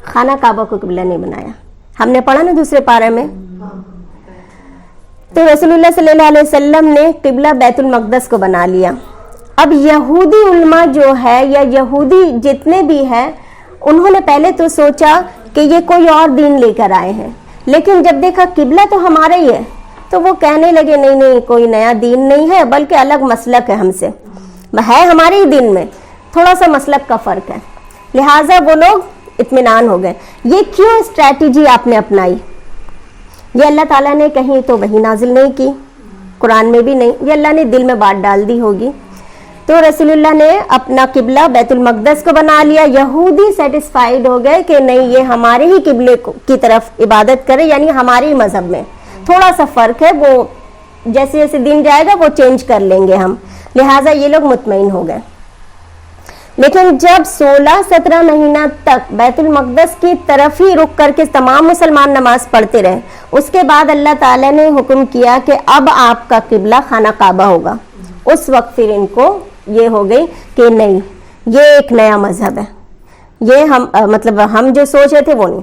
خانہ کعبہ کو قبلہ نہیں بنایا. ہم نے پڑھا نا دوسرے پارے میں. تو رسول اللہ صلی اللہ علیہ وسلم نے قبلہ بیت المقدس کو بنا لیا. اب یہودی علماء جو ہے یا یہودی جتنے بھی ہیں انہوں نے پہلے تو سوچا کہ یہ کوئی اور دین لے کر آئے ہیں، لیکن جب دیکھا قبلہ تو ہمارا ہی ہے تو وہ کہنے لگے نہیں کوئی نیا دین نہیں ہے بلکہ الگ مسلک ہے، ہم سے ہے ہمارے ہی دین میں تھوڑا سا مسلک کا فرق ہے. لہٰذا وہ لوگ اطمینان ہو گئے. یہ کیوں اسٹریٹجی آپ نے اپنائی؟ یہ اللہ تعالیٰ نے کہیں تو وہی نازل نہیں کی، قرآن میں بھی نہیں، یہ اللہ نے دل میں بات ڈال دی ہوگی. تو رسول اللہ نے اپنا قبلہ بیت المقدس کو بنا لیا. یہودی سیٹسفائیڈ ہو گئے کہ نہیں یہ ہمارے ہی قبلے کی طرف عبادت کرے، یعنی ہمارے ہی مذہب میں تھوڑا سا فرق ہے، وہ جیسے جیسے دن جائے گا وہ چینج کر لیں گے ہم. لہٰذا یہ لوگ مطمئن ہو گئے. لیکن جب 16-17 مہینہ تک بیت المقدس کی طرف ہی رک کر کے تمام مسلمان نماز پڑھتے رہے، اس کے بعد اللہ تعالیٰ نے حکم کیا کہ اب آپ کا قبلہ خانہ کعبہ ہوگا. اس وقت پھر ان کو یہ ہو گئی کہ نہیں یہ ایک نیا مذہب ہے، یہ ہم جو سوچ رہے تھے وہ نہیں.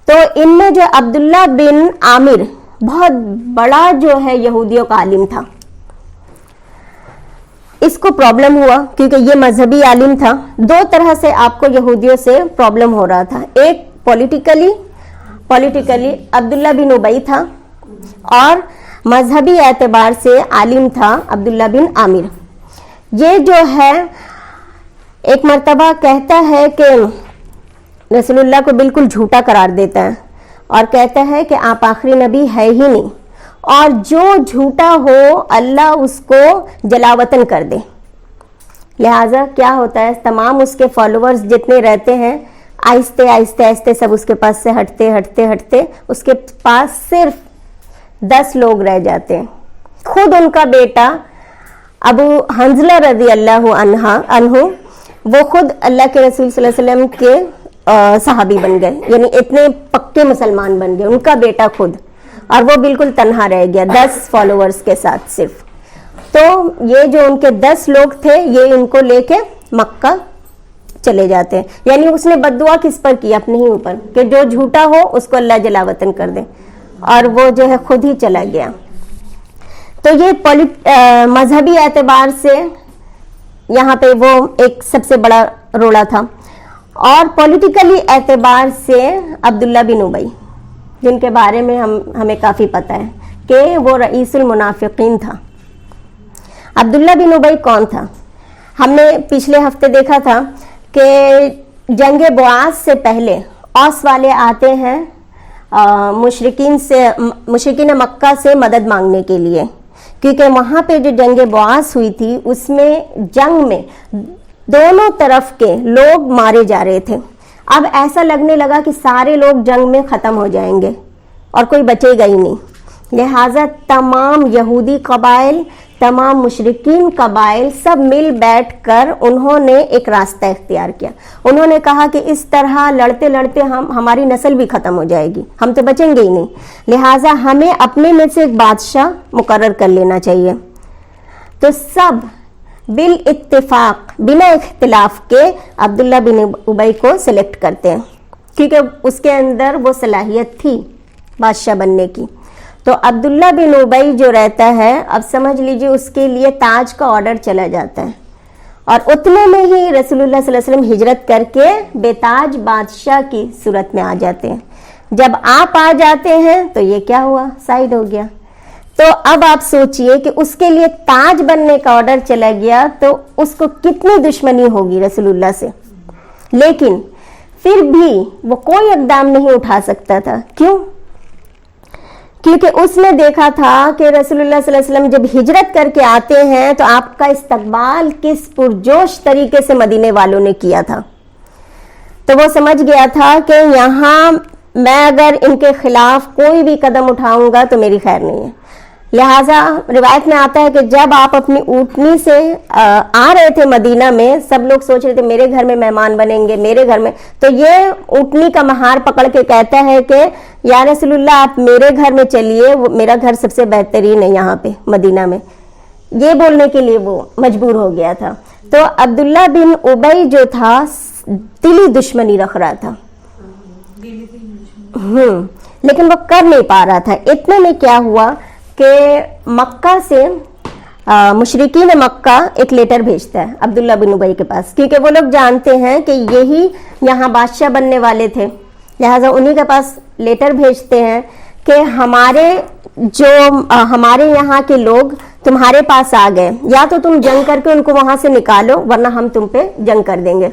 تو ان میں جو عبداللہ بن عامر بہت بڑا جو ہے یہودیوں کا عالم تھا. اس کو پرابلم ہوا کیونکہ یہ مذہبی عالم تھا. دو طرح سے آپ کو یہودیوں سے پرابلم ہو رہا تھا. ایک پولیٹیکلی عبداللہ بن ابی تھا اور مذہبی اعتبار سے عالم تھا عبداللہ بن عامر. یہ جو ہے ایک مرتبہ کہتا ہے کہ رسول اللہ کو بالکل جھوٹا قرار دیتا ہے اور کہتا ہے کہ آپ آخری نبی ہے ہی نہیں، اور جو جھوٹا ہو اللہ اس کو جلاوطن کر دے. لہٰذا کیا ہوتا ہے تمام اس کے فالوورز جتنے رہتے ہیں آہستہ آہستہ سب اس کے پاس سے ہٹتے اس کے پاس صرف 10 لوگ رہ جاتے ہیں. خود ان کا بیٹا ابو حنظلہ رضی اللہ عنہ وہ خود اللہ کے رسول صلی اللہ علیہ وسلم کے صحابی بن گئے، یعنی اتنے پکے مسلمان بن گئے. ان کا بیٹا خود، اور وہ بالکل تنہا رہ گیا 10 فالوورز کے ساتھ صرف. تو یہ جو ان کے 10 لوگ تھے یہ ان کو لے کے مکہ چلے جاتے ہیں. یعنی اس نے بد دعا کس پر کی؟ اپنے ہی اوپر، کہ جو جھوٹا ہو اس کو اللہ جلاوطن کر دے، اور وہ جو ہے خود ہی چلا گیا. تو یہ مذہبی اعتبار سے یہاں پہ وہ ایک سب سے بڑا روڑا تھا. اور پولیٹیکلی اعتبار سے عبداللہ بن ابی جن کے بارے میں ہمیں کافی پتہ ہے کہ وہ رئیس المنافقین تھا. عبداللہ بن ابی کون تھا؟ ہم نے پچھلے ہفتے دیکھا تھا کہ جنگ بعاث سے پہلے اوس والے آتے ہیں مشرکین مکہ سے مدد مانگنے کے لیے، کیونکہ وہاں پہ جو جنگ بعاث ہوئی تھی اس میں جنگ میں دونوں طرف کے لوگ مارے جا رہے تھے. اب ایسا لگنے لگا کہ سارے لوگ جنگ میں ختم ہو جائیں گے اور کوئی بچے گا ہی نہیں. لہٰذا تمام یہودی قبائل، تمام مشرکین قبائل سب مل بیٹھ کر انہوں نے ایک راستہ اختیار کیا. انہوں نے کہا کہ اس طرح لڑتے لڑتے ہماری نسل بھی ختم ہو جائے گی، ہم تو بچیں گے ہی نہیں. لہٰذا ہمیں اپنے میں سے ایک بادشاہ مقرر کر لینا چاہیے. تو سب بالاتفاق بنا اختلاف کے عبداللہ بن ابی کو سلیکٹ کرتے ہیں، کیونکہ اس کے اندر وہ صلاحیت تھی بادشاہ بننے کی. تو عبداللہ بن ابی جو رہتا ہے، اب سمجھ لیجئے اس کے لیے تاج کا آرڈر چلا جاتا ہے، اور اتنے میں ہی رسول اللہ صلی اللہ علیہ وسلم ہجرت کر کے بے تاج بادشاہ کی صورت میں آ جاتے ہیں. جب آپ آ جاتے ہیں تو یہ کیا ہوا؟ سائیڈ ہو گیا. تو اب آپ سوچئے کہ اس کے لیے تاج بننے کا آرڈر چلا گیا تو اس کو کتنی دشمنی ہوگی رسول اللہ سے. لیکن پھر بھی وہ کوئی اقدام نہیں اٹھا سکتا تھا. کیوں؟ کیونکہ اس نے دیکھا تھا کہ رسول اللہ صلی اللہ علیہ وسلم جب ہجرت کر کے آتے ہیں تو آپ کا استقبال کس پرجوش طریقے سے مدینے والوں نے کیا تھا. تو وہ سمجھ گیا تھا کہ یہاں میں اگر ان کے خلاف کوئی بھی قدم اٹھاؤں گا تو میری خیر نہیں ہے. لہٰذا روایت میں آتا ہے کہ جب آپ اپنی اونٹنی سے آ رہے تھے مدینہ میں، سب لوگ سوچ رہے تھے میرے گھر میں مہمان بنیں گے، میرے گھر میں، تو یہ اونٹنی کا مہار پکڑ کے کہتا ہے کہ یا رسول اللہ آپ میرے گھر میں چلیے، میرا گھر سب سے بہترین ہے یہاں پہ مدینہ میں. یہ بولنے کے لیے وہ مجبور ہو گیا تھا. تو عبداللہ بن ابی جو تھا دلی دشمنی رکھ رہا تھا، لیکن وہ کر نہیں پا رہا تھا. اتنے میں کیا ہوا کہ مکہ سے مشرکین مکہ ایک لیٹر بھیجتا ہے عبداللہ بن ابی کے پاس، کیونکہ وہ لوگ جانتے ہیں کہ یہی یہاں بادشاہ بننے والے تھے، لہٰذا انہی کے پاس لیٹر بھیجتے ہیں کہ ہمارے یہاں کے لوگ تمہارے پاس آ گئے، یا تو تم جنگ کر کے ان کو وہاں سے نکالو ورنہ ہم تم پہ جنگ کر دیں گے،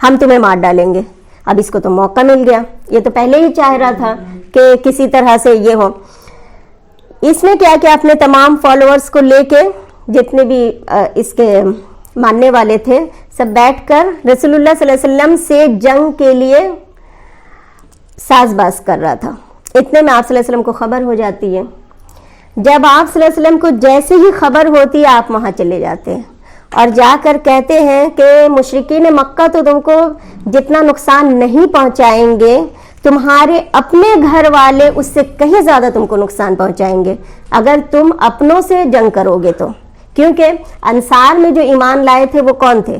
ہم تمہیں مار ڈالیں گے. اب اس کو تو موقع مل گیا، یہ تو پہلے ہی چاہ رہا تھا کہ کسی طرح سے یہ ہو. اس نے کیا کہ اپنے تمام فالوورز کو لے کے، جتنے بھی اس کے ماننے والے تھے، سب بیٹھ کر رسول اللہ صلی اللہ علیہ وسلم سے جنگ کے لیے ساز باز کر رہا تھا. اتنے میں آپ صلی اللہ علیہ وسلم کو خبر ہو جاتی ہے. جب آپ صلی اللہ علیہ وسلم کو جیسے ہی خبر ہوتی ہے آپ وہاں چلے جاتے ہیں اور جا کر کہتے ہیں کہ مشرکین مکہ تو تم کو جتنا نقصان نہیں پہنچائیں گے، تمہارے اپنے گھر والے اس سے کہیں زیادہ تم کو نقصان پہنچائیں گے اگر تم اپنوں سے جنگ کرو گے تو. کیونکہ انصار میں جو ایمان لائے تھے وہ کون تھے؟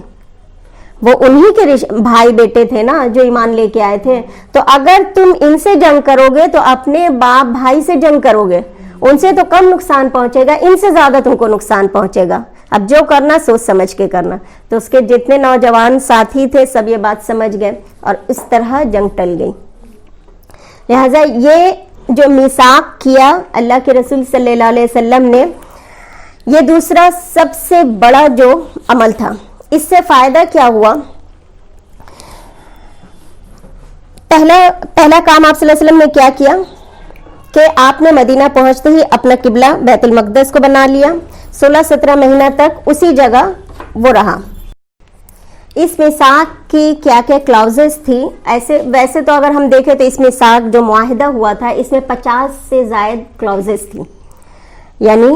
وہ انہی کے بھائی بیٹے تھے نا جو ایمان لے کے آئے تھے. تو اگر تم ان سے جنگ کرو گے تو اپنے باپ بھائی سے جنگ کرو گے، ان سے تو کم نقصان پہنچے گا، ان سے زیادہ تم کو نقصان پہنچے گا. اب جو کرنا سوچ سمجھ کے کرنا. تو اس کے جتنے نوجوان ساتھی تھے سب یہ بات سمجھ گئے اور اس طرح جنگ ٹل گئی. لہٰذا یہ جو میثاق کیا اللہ کے رسول صلی اللہ علیہ وسلم نے، یہ دوسرا سب سے بڑا جو عمل تھا. اس سے فائدہ کیا ہوا؟ پہلا کام آپ صلی اللہ علیہ وسلم نے کیا کیا کہ آپ نے مدینہ پہنچتے ہی اپنا قبلہ بیت المقدس کو بنا لیا. 16-17 مہینہ تک اسی جگہ وہ رہا. اس میثاق کی کیا کیا کلاؤزز تھی؟ ویسے تو اگر ہم دیکھیں تو اس میثاق جو معاہدہ ہوا تھا اس میں 50 سے زائد کلاؤزز تھی، یعنی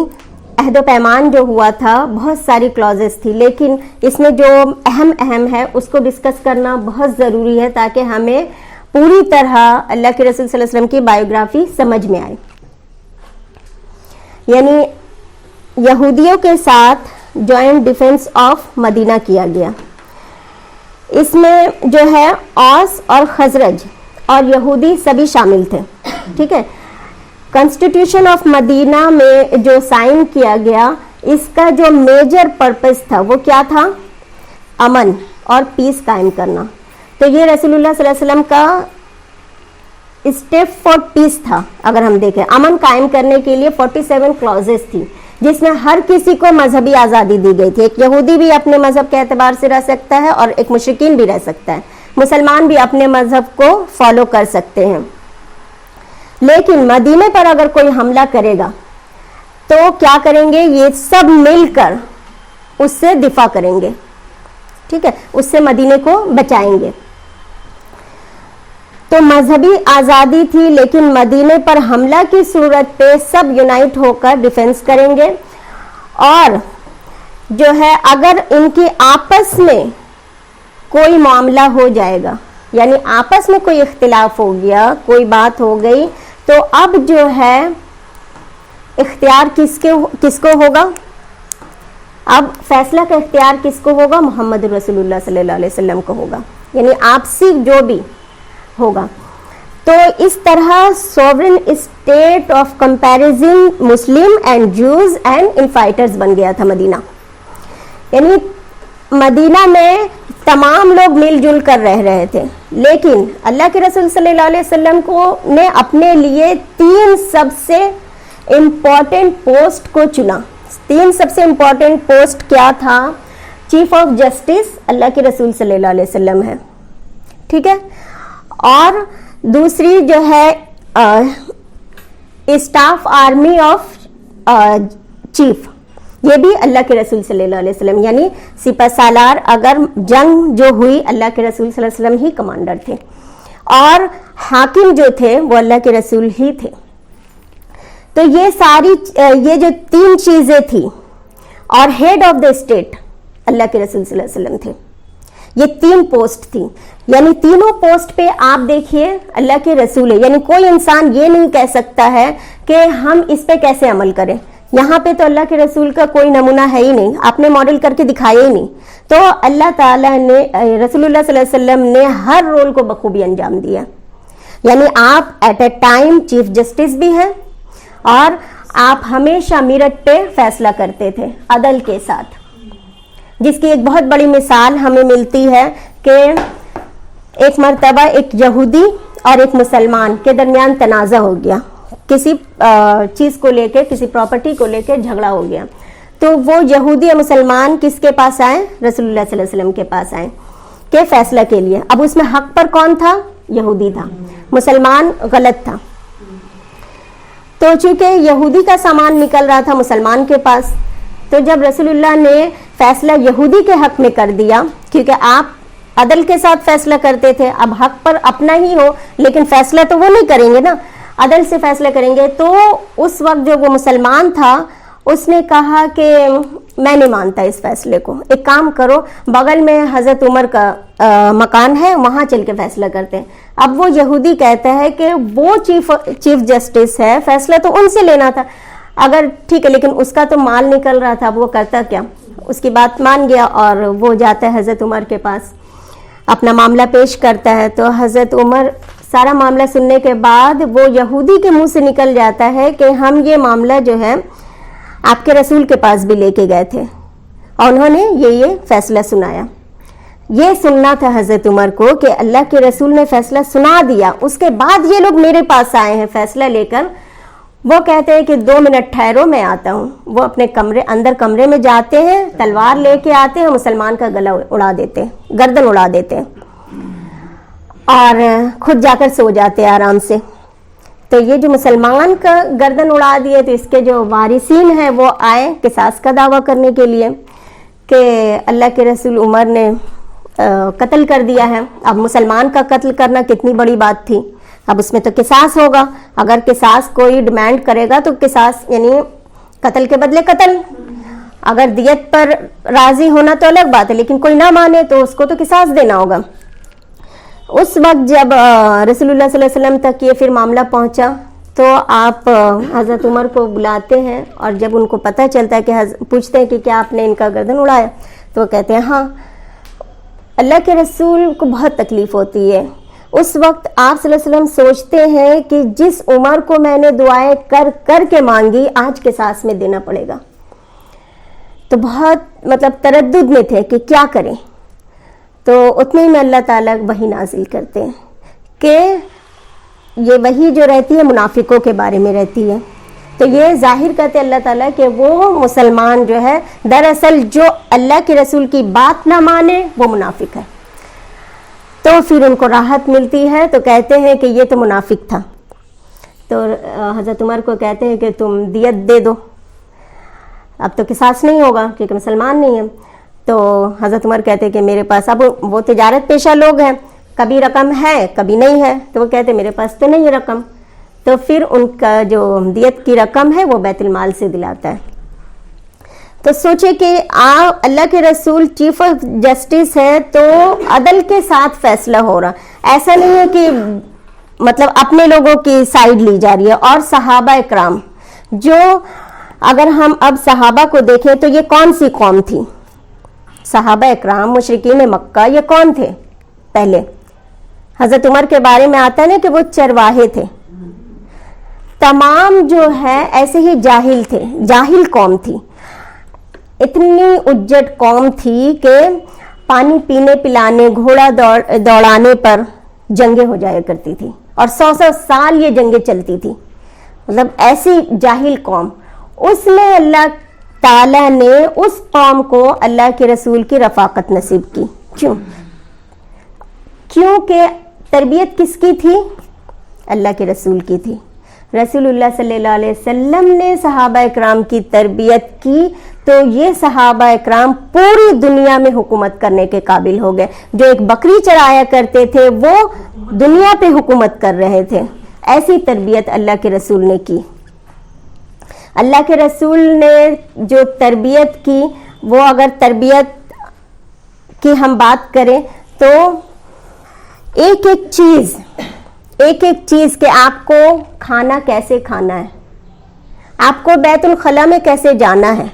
عہد و پیمان جو ہوا تھا بہت ساری کلاؤزز تھی. لیکن اس میں جو اہم ہے اس کو ڈسکس کرنا بہت ضروری ہے تاکہ ہمیں پوری طرح اللہ کے رسول صلی اللہ علیہ وسلم کی بایوگرافی سمجھ میں آئے. یعنی یہودیوں کے ساتھ جوائنٹ ڈیفنس آف مدینہ کیا گیا. اس میں جو ہے اوس اور خزرج اور یہودی سبھی شامل تھے. ٹھیک ہے. کانسٹیٹیوشن آف مدینہ میں جو سائن کیا گیا، اس کا جو میجر پرپس تھا وہ کیا تھا؟ امن اور پیس قائم کرنا. تو یہ رسول اللہ صلی اللہ علیہ وسلم کا اسٹیپ فار پیس تھا. اگر ہم دیکھیں امن قائم کرنے کے لیے 47 کلاؤزز تھی جس میں ہر کسی کو مذہبی آزادی دی گئی تھی. ایک یہودی بھی اپنے مذہب کے اعتبار سے رہ سکتا ہے اور ایک مشرکین بھی رہ سکتا ہے، مسلمان بھی اپنے مذہب کو فالو کر سکتے ہیں. لیکن مدینے پر اگر کوئی حملہ کرے گا تو کیا کریں گے؟ یہ سب مل کر اس سے دفاع کریں گے. ٹھیک ہے، اس سے مدینے کو بچائیں گے. تو مذہبی آزادی تھی لیکن مدینے پر حملہ کی صورت پہ سب یونائٹ ہو کر ڈیفنس کریں گے. اور جو ہے اگر ان کی آپس میں کوئی معاملہ ہو جائے گا، یعنی آپس میں کوئی اختلاف ہو گیا، کوئی بات ہو گئی، تو اب جو ہے اختیار کس کو ہوگا؟ اب فیصلہ کا اختیار کس کو ہوگا؟ محمد رسول اللہ صلی اللہ علیہ وسلم کو ہوگا. یعنی آپسی جو بھی ہوگا. تو اس طرح سوورن اسٹیٹ آف کمپیریزن مسلم اینڈ جوز اینڈ انفائٹرز بن گیا تھا مدینہ. یعنی مدینہ میں تمام لوگ مل جل کر رہ رہے تھے، لیکن اللہ کے رسول صلی اللہ علیہ وسلم نے اپنے لیے 3 سب سے امپورٹنٹ پوسٹ کو چنا. 3 سب سے امپورٹنٹ پوسٹ کیا تھا؟ چیف آف جسٹس اللہ کے رسول صلی اللہ علیہ وسلم ہے. ٹھیک ہے. اور دوسری جو ہے اسٹاف آرمی آف چیف، یہ بھی اللہ کے رسول صلی اللہ علیہ وسلم، یعنی سپہ سالار اگر جنگ جو ہوئی اللہ کے رسول صلی اللہ علیہ وسلم ہی کمانڈر تھے، اور حاکم جو تھے وہ اللہ کے رسول ہی تھے. تو یہ ساری یہ جو 3 چیزیں تھی، اور ہیڈ آف دا اسٹیٹ اللہ کے رسول صلی اللہ علیہ وسلم تھے. یہ 3 پوسٹ تھی، یعنی تینوں پوسٹ پہ آپ دیکھیے اللہ کے رسول ہے، یعنی کوئی انسان یہ نہیں کہہ سکتا ہے کہ ہم اس پہ کیسے عمل کریں. یہاں پہ تو اللہ کے رسول کا کوئی نمونہ ہے ہی نہیں، آپ نے ماڈل کر کے دکھایا ہی نہیں. تو اللہ تعالیٰ نے رسول اللہ صلی اللہ علیہ وسلم نے ہر رول کو بخوبی انجام دیا. یعنی آپ at a time chief justice بھی ہیں، اور آپ ہمیشہ میرٹ پہ فیصلہ کرتے تھے عدل کے ساتھ، جس کی ایک بہت بڑی مثال ہمیں ملتی ہے کہ ایک مرتبہ ایک یہودی اور ایک مسلمان کے درمیان تنازع ہو گیا، کسی چیز کو لے کے، کسی پراپرٹی کو لے کے جھگڑا ہو گیا. تو وہ یہودی اور مسلمان کس کے پاس آئے؟ رسول اللہ صلی اللہ علیہ وسلم کے پاس آئے کہ فیصلہ کے لیے. اب اس میں حق پر کون تھا؟ یہودی تھا، مسلمان غلط تھا. تو چونکہ یہودی کا سامان نکل رہا تھا مسلمان کے پاس، تو جب رسول اللہ نے فیصلہ یہودی کے حق میں کر دیا، کیونکہ آپ عدل کے ساتھ فیصلہ کرتے تھے، اب حق پر اپنا ہی ہو لیکن فیصلہ تو وہ نہیں کریں گے نا، عدل سے فیصلہ کریں گے. تو اس وقت جو وہ مسلمان تھا اس نے کہا کہ میں نہیں مانتا اس فیصلے کو، ایک کام کرو، بغل میں حضرت عمر کا مکان ہے، وہاں چل کے فیصلہ کرتے ہیں. اب وہ یہودی کہتا ہے کہ وہ چیف جسٹس ہے، فیصلہ تو ان سے لینا تھا. اگر ٹھیک ہے، لیکن اس کا تو مال نکل رہا تھا، اب وہ کرتا کیا؟ اس کی بات مان گیا اور وہ جاتا ہے حضرت عمر کے پاس، اپنا معاملہ پیش کرتا ہے. تو حضرت عمر سارا معاملہ سننے کے بعد وہ یہودی کے منہ سے نکل جاتا ہے کہ ہم یہ معاملہ جو ہے آپ کے رسول کے پاس بھی لے کے گئے تھے اور انہوں نے یہ فیصلہ سنایا. یہ سننا تھا حضرت عمر کو کہ اللہ کے رسول نے فیصلہ سنا دیا، اس کے بعد یہ لوگ میرے پاس آئے ہیں فیصلہ لے کر. وہ کہتے ہیں کہ 2 منٹ ٹھہرو، میں آتا ہوں. وہ اپنے کمرے میں جاتے ہیں، تلوار لے کے آتے ہیں، مسلمان کا گلا اڑا دیتے ہیں، گردن اڑا دیتے ہیں، اور خود جا کر سو جاتے ہیں آرام سے. تو یہ جو مسلمان کا گردن اڑا دیے، تو اس کے جو وارثین ہیں وہ آئے قصاص کا دعویٰ کرنے کے لیے کہ اللہ کے رسول عمر نے قتل کر دیا ہے. اب مسلمان کا قتل کرنا کتنی بڑی بات تھی، اب اس میں تو قصاص ہوگا. اگر قصاص کوئی ڈیمانڈ کرے گا تو قصاص یعنی قتل کے بدلے قتل. اگر دیت پر راضی ہونا تو الگ بات ہے، لیکن کوئی نہ مانے تو اس کو تو قصاص دینا ہوگا. اس وقت جب رسول اللہ صلی اللہ علیہ وسلم تک یہ پھر معاملہ پہنچا تو آپ حضرت عمر کو بلاتے ہیں، اور جب ان کو پتہ چلتا ہے کہ پوچھتے ہیں کہ کیا آپ نے ان کا گردن اڑایا، تو وہ کہتے ہیں ہاں. اللہ کے رسول کو بہت تکلیف ہوتی ہے. اس وقت آپ صلی اللہ علیہ وسلم سوچتے ہیں کہ جس عمر کو میں نے دعائیں کر کر کے مانگی، آج قصاص میں دینا پڑے گا. تو بہت تردد میں تھے کہ کیا کریں. تو اتنے ہی میں اللہ تعالیٰ وحی نازل کرتے ہیں کہ یہ وحی جو رہتی ہے منافقوں کے بارے میں رہتی ہے. تو یہ ظاہر کرتے اللہ تعالیٰ کہ وہ مسلمان جو ہے دراصل جو اللہ کے رسول کی بات نہ مانے وہ منافق ہے. تو پھر ان کو راحت ملتی ہے، تو کہتے ہیں کہ یہ تو منافق تھا. تو حضرت عمر کو کہتے ہیں کہ تم دیت دے دو، اب تو قصاص نہیں ہوگا کیونکہ مسلمان نہیں ہے. تو حضرت عمر کہتے ہیں کہ میرے پاس، اب وہ تجارت پیشہ لوگ ہیں، کبھی رقم ہے کبھی نہیں ہے. تو وہ کہتے ہیں میرے پاس تو نہیں ہے رقم. تو پھر ان کا جو دیت کی رقم ہے وہ بیت المال سے دلاتا ہے. تو سوچے کہ اللہ کے رسول چیف آف جسٹس ہے تو عدل کے ساتھ فیصلہ ہو رہا. ایسا نہیں ہے کہ اپنے لوگوں کی سائیڈ لی جا رہی ہے. اور صحابہ اکرام جو، اگر ہم اب صحابہ کو دیکھیں تو یہ کون سی قوم تھی؟ صحابہ اکرام مشرکین مکہ یہ کون تھے؟ پہلے حضرت عمر کے بارے میں آتا ہے نا کہ وہ چرواہے تھے. تمام جو ہے ایسے ہی جاہل تھے، جاہل قوم تھی. اتنی اجٹ قوم تھی کہ پانی پینے پلانے، گھوڑا دوڑانے پر جنگیں ہو جایا کرتی تھی، اور 100 سال یہ جنگیں چلتی تھی. ایسی جاہل قوم، اس میں اللہ تعالیٰ نے اس قوم کو اللہ کے رسول کی رفاقت نصیب کی. کیوں کہ تربیت کس کی تھی؟ اللہ کے رسول کی تھی. رسول اللہ صلی اللہ علیہ وسلم نے صحابہ اکرام کی تربیت کی تو یہ صحابہ اکرام پوری دنیا میں حکومت کرنے کے قابل ہو گئے. جو ایک بکری چرایا کرتے تھے وہ دنیا پہ حکومت کر رہے تھے. ایسی تربیت اللہ کے رسول نے کی. اللہ کے رسول نے جو تربیت کی وہ اگر تربیت کی ہم بات کریں تو ایک ایک چیز کہ آپ کو کھانا کیسے کھانا ہے, آپ کو بیت الخلاء میں کیسے جانا ہے,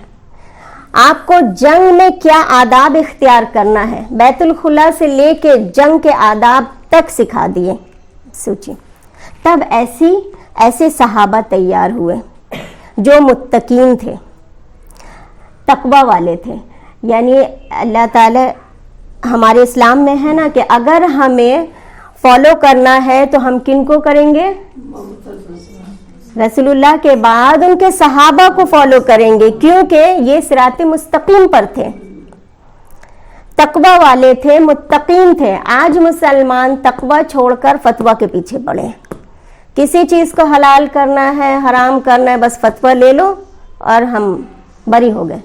آپ کو جنگ میں کیا آداب اختیار کرنا ہے, بیت الخلاء سے لے کے جنگ کے آداب تک سکھا دیے. سوچیے تب ایسے صحابہ تیار ہوئے جو متقین تھے, تقوی والے تھے. یعنی اللہ تعالی ہمارے اسلام میں ہے نا کہ اگر ہمیں فالو کرنا ہے تو ہم کن کو کریں گے؟ رسول اللہ کے بعد ان کے صحابہ کو فالو کریں گے, کیونکہ یہ صراط مستقیم پر تھے, تقوی والے تھے, متقین تھے. آج مسلمان تقوی چھوڑ کر فتویٰ کے پیچھے پڑے. کسی چیز کو حلال کرنا ہے, حرام کرنا ہے, بس فتویٰ لے لو اور ہم بری ہو گئے.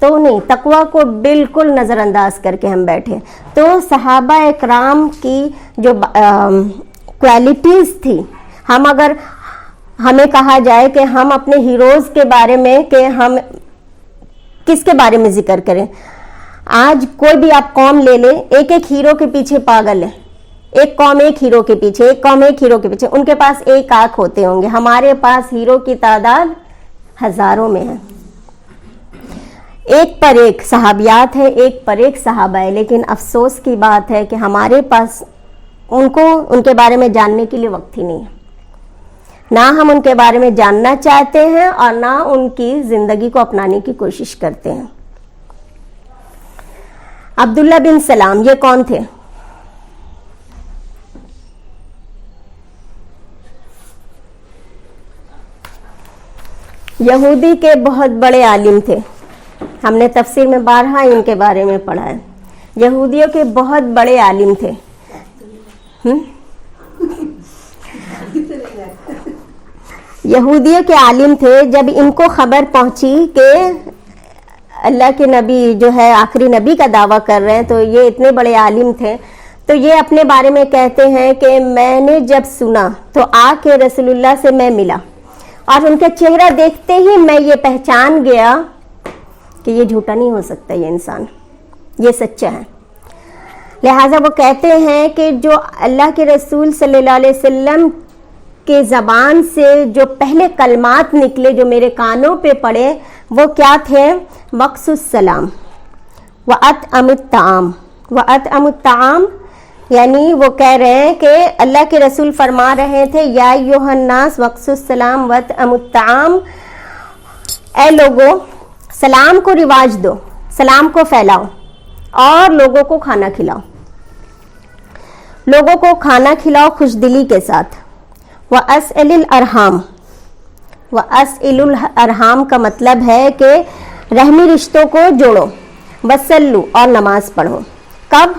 تو نہیں, تقوی کو بالکل نظر انداز کر کے ہم بیٹھے. تو صحابہ اکرام کی جو کوالٹیز تھی, اگر ہمیں کہا جائے کہ ہم اپنے ہیروز کے بارے میں کہ ہم کس کے بارے میں ذکر کریں, آج کوئی بھی آپ قوم لے لیں, ایک ہیرو کے پیچھے پاگل ہے. ایک قوم ایک ہیرو کے پیچھے, ایک قوم ایک ہیرو کے پیچھے. ان کے پاس ایک آنکھ ہوتے ہوں گے, ہمارے پاس ہیرو کی تعداد ہزاروں میں ہے. ایک پر ایک صحابیات ہے, ایک پر ایک صحابہ ہے, لیکن افسوس کی بات ہے کہ ہمارے پاس ان کے بارے میں جاننے کے لیے وقت ہی نہیں ہے. نہ ہم ان کے بارے میں جاننا چاہتے ہیں اور نہ ان کی زندگی کو اپنانے کی کوشش کرتے ہیں. عبداللہ بن سلام یہ کون تھے؟ یہودی کے بہت بڑے عالم تھے. ہم نے تفسیر میں بارہا ان کے بارے میں پڑھا ہے. یہودیوں کے بہت بڑے عالم تھے. یہودیوں کے عالم تھے. جب ان کو خبر پہنچی کہ اللہ کے نبی جو ہے آخری نبی کا دعویٰ کر رہے ہیں, تو یہ اتنے بڑے عالم تھے, تو یہ اپنے بارے میں کہتے ہیں کہ میں نے جب سنا تو آ کے رسول اللہ سے میں ملا, اور ان کا چہرہ دیکھتے ہی میں یہ پہچان گیا کہ یہ جھوٹا نہیں ہو سکتا, یہ انسان یہ سچا ہے. لہٰذا وہ کہتے ہیں کہ جو اللہ کے رسول صلی اللہ علیہ وسلم کے زبان سے جو پہلے کلمات نکلے جو میرے کانوں پہ پڑے وہ کیا تھے؟ وقص السلام وَأَطْعَمُ الطَّعَامَ. وَأَطْعَمُ الطَّعَامَ یعنی وہ کہہ رہے ہیں کہ اللہ کے رسول فرما رہے تھے یا ایھا الناس وقص السلام وَأَطْعَمُ الطَّعَامَ, اے لوگوں سلام کو رواج دو, سلام کو پھیلاؤ اور لوگوں کو کھانا کھلاؤ, لوگوں کو کھانا کھلاؤ خوش دلی کے ساتھ. وَأَسْئِلِ الْأَرْحَامِ. وَأَسْئِلُ الْأَرْحَامِ کا مطلب ہے کہ رحمی رشتوں کو جوڑو. وَصَلُّوا اور نماز پڑھو. کب؟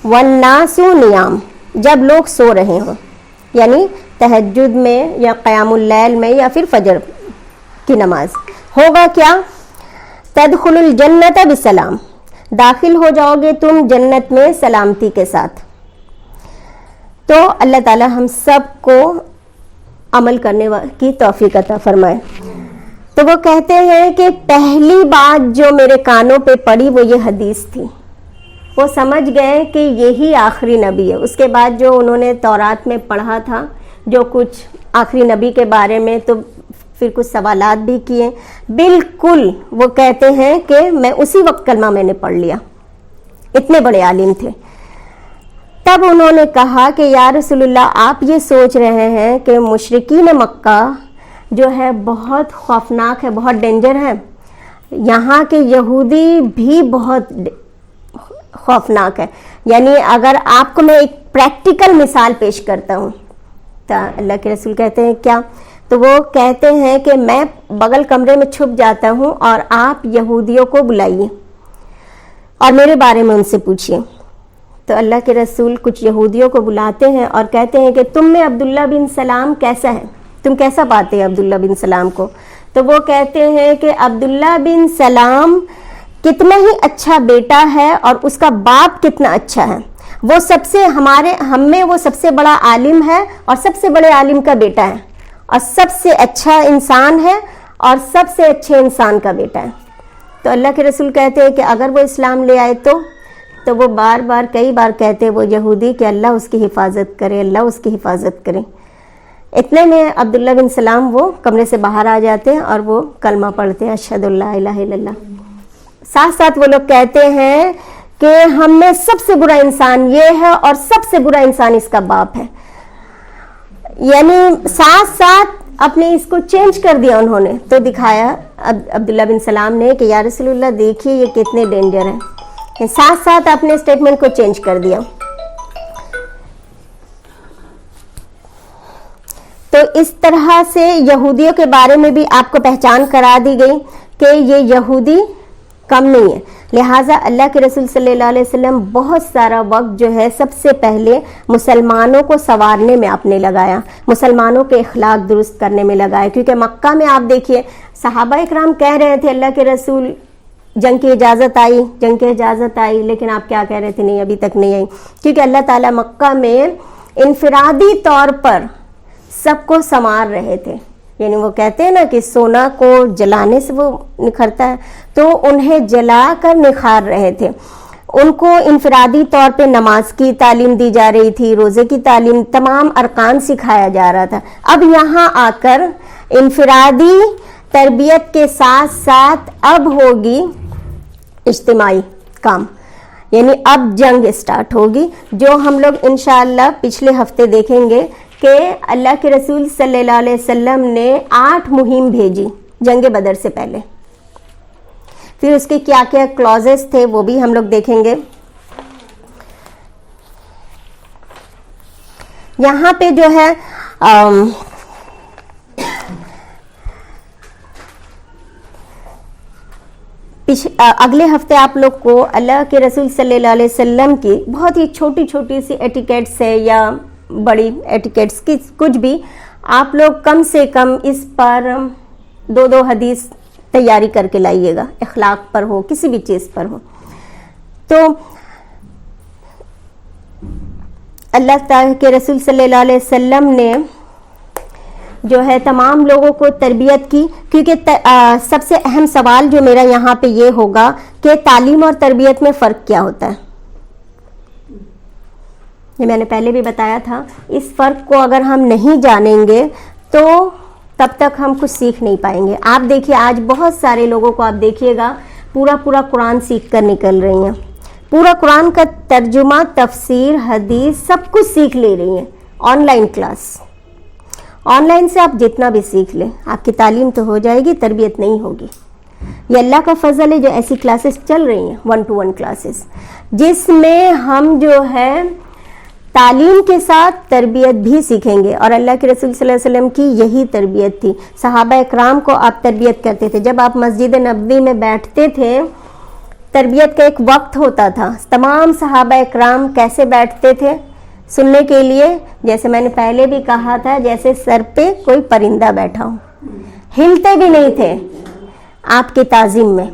وَالنَّاسُ نِيَامٌ جب لوگ سو رہے ہوں, یعنی تہجد میں یا قیام اللیل میں یا پھر فجر کی نماز. ہوگا کیا؟ تدخل الجنت بسلام داخل ہو جاؤ گے تم جنت میں سلامتی کے ساتھ. تو اللہ تعالی ہم سب کو عمل کرنے کی توفیق عطا فرمائے. تو وہ کہتے ہیں کہ پہلی بات جو میرے کانوں پہ پڑی وہ یہ حدیث تھی. وہ سمجھ گئے کہ یہی آخری نبی ہے. اس کے بعد جو انہوں نے تورات میں پڑھا تھا جو کچھ آخری نبی کے بارے میں, تو پھر کچھ سوالات بھی کیے. بالکل وہ کہتے ہیں کہ میں اسی وقت کلمہ میں نے پڑھ لیا. اتنے بڑے عالم تھے. تب انہوں نے کہا کہ یا رسول اللہ آپ یہ سوچ رہے ہیں کہ مشرکین مکہ جو ہے بہت خوفناک ہے, بہت ڈینجر ہے, یہاں کے یہودی بھی بہت خوفناک ہے. یعنی اگر آپ کو میں ایک پریکٹیکل مثال پیش کرتا ہوں تو اللہ کے رسول کہتے ہیں کیا؟ تو وہ کہتے ہیں کہ میں بغل کمرے میں چھپ جاتا ہوں اور آپ یہودیوں کو بلائیے اور میرے بارے میں ان سے پوچھیے. تو اللہ کے رسول کچھ یہودیوں کو بلاتے ہیں اور کہتے ہیں کہ تم میں عبداللہ بن سلام کیسا ہے؟ تم کیسا پاتے ہیں عبداللہ بن سلام کو؟ تو وہ کہتے ہیں کہ عبداللہ بن سلام کتنا ہی اچھا بیٹا ہے اور اس کا باپ کتنا اچھا ہے، وہ سب سے ہم میں وہ سب سے بڑا عالم ہے اور سب سے بڑے عالم کا بیٹا ہے اور سب سے اچھا انسان ہے اور سب سے اچھے انسان کا بیٹا ہے۔ تو اللہ کے رسول کہتے ہیں کہ اگر وہ اسلام لے آئے تو وہ بار بار کئی بار کہتے ہیں وہ یہودی کہ اللہ اس کی حفاظت کرے، اللہ اس کی حفاظت کرے۔ اتنے میں عبداللہ بن سلام وہ کمرے سے باہر آ جاتے ہیں اور وہ کلمہ پڑھتے ہیں، اشہد اللہ الہ الا اللہ۔ ساتھ ساتھ وہ لوگ کہتے ہیں کہ ہم میں سب سے برا انسان یہ ہے اور سب سے برا انسان اس کا باپ ہے، یعنی ساتھ ساتھ اپنے اس کو چینج کر دیا انہوں نے۔ تو دکھایا عبداللہ بن سلام نے کہ یا رسول اللہ دیکھیے یہ کتنے ڈینجر ہیں، ساتھ ساتھ اپنے اسٹیٹمنٹ کو چینج کر دیا۔ تو اس طرح سے یہودیوں کے بارے میں بھی آپ کو پہچان کرا دی گئی کہ یہ یہودی کم نہیں ہے، لہٰذا اللہ کے رسول صلی اللہ علیہ وسلم بہت سارا وقت جو ہے سب سے پہلے مسلمانوں کو سنوارنے میں آپ نے لگایا، مسلمانوں کے اخلاق درست کرنے میں لگایا، کیونکہ مکہ میں آپ دیکھیے صحابہ اکرام کہہ رہے تھے اللہ کے رسول جنگ کی اجازت آئی، لیکن آپ کیا کہہ رہے تھے؟ نہیں، ابھی تک نہیں آئی، کیونکہ اللہ تعالیٰ مکہ میں انفرادی طور پر سب کو سنوار رہے تھے، یعنی وہ کہتے ہیں نا کہ سونا کو جلانے سے وہ نکھرتا ہے، تو انہیں جلا کر نکھار رہے تھے۔ ان کو انفرادی طور پہ نماز کی تعلیم دی جا رہی تھی، روزے کی تعلیم، تمام ارکان سکھایا جا رہا تھا۔ اب یہاں آ کر انفرادی تربیت کے ساتھ ساتھ اب ہوگی اجتماعی کام، یعنی اب جنگ اسٹارٹ ہوگی، جو ہم لوگ انشاءاللہ پچھلے ہفتے دیکھیں گے کہ اللہ کے رسول صلی اللہ علیہ وسلم نے 8 مہم بھیجی جنگ بدر سے پہلے، پھر اس کے کیا کیا کلوزز تھے وہ بھی ہم لوگ دیکھیں گے۔ یہاں پہ جو ہے اگلے ہفتے آپ لوگ کو اللہ کے رسول صلی اللہ علیہ وسلم کی بہت ہی چھوٹی چھوٹی سی ایٹیکیٹس ہے یا بڑی ایٹیکیٹس کی کچھ بھی، آپ لوگ کم سے کم اس پر 2 حدیث تیاری کر کے لائیے گا، اخلاق پر ہو، کسی بھی چیز پر ہو۔ تو اللہ تعالیٰ کے رسول صلی اللہ علیہ وسلم نے جو ہے تمام لوگوں کو تربیت کی، کیونکہ سب سے اہم سوال جو میرا یہاں پہ یہ ہوگا کہ تعلیم اور تربیت میں فرق کیا ہوتا ہے۔ یہ میں نے پہلے بھی بتایا تھا، اس فرق کو اگر ہم نہیں جانیں گے تو تب تک ہم کچھ سیکھ نہیں پائیں گے۔ آپ دیکھیے آج بہت سارے لوگوں کو آپ دیکھیے گا پورا قرآن سیکھ کر نکل رہی ہیں، پورا قرآن کا ترجمہ، تفسیر، حدیث سب کچھ سیکھ لے رہی ہیں۔ On line class, on line سے آپ جتنا بھی سیکھ لیں آپ کی تعلیم تو ہو جائے گی، تربیت نہیں ہوگی۔ یہ اللہ کا فضل ہے جو ایسی کلاسز چل رہی ہیں، 1 to 1 کلاسز، جس میں ہم جو ہے تعلیم کے ساتھ تربیت بھی سیکھیں گے۔ اور اللہ کے رسول صلی اللہ علیہ وسلم کی یہی تربیت تھی، صحابہ اکرام کو آپ تربیت کرتے تھے۔ جب آپ مسجد نبوی میں بیٹھتے تھے، تربیت کا ایک وقت ہوتا تھا، تمام صحابہ اکرام کیسے بیٹھتے تھے سننے کے لیے؟ جیسے میں نے پہلے بھی کہا تھا، جیسے سر پہ کوئی پرندہ بیٹھا ہو، ہلتے بھی نہیں تھے آپ کی تعظیم میں،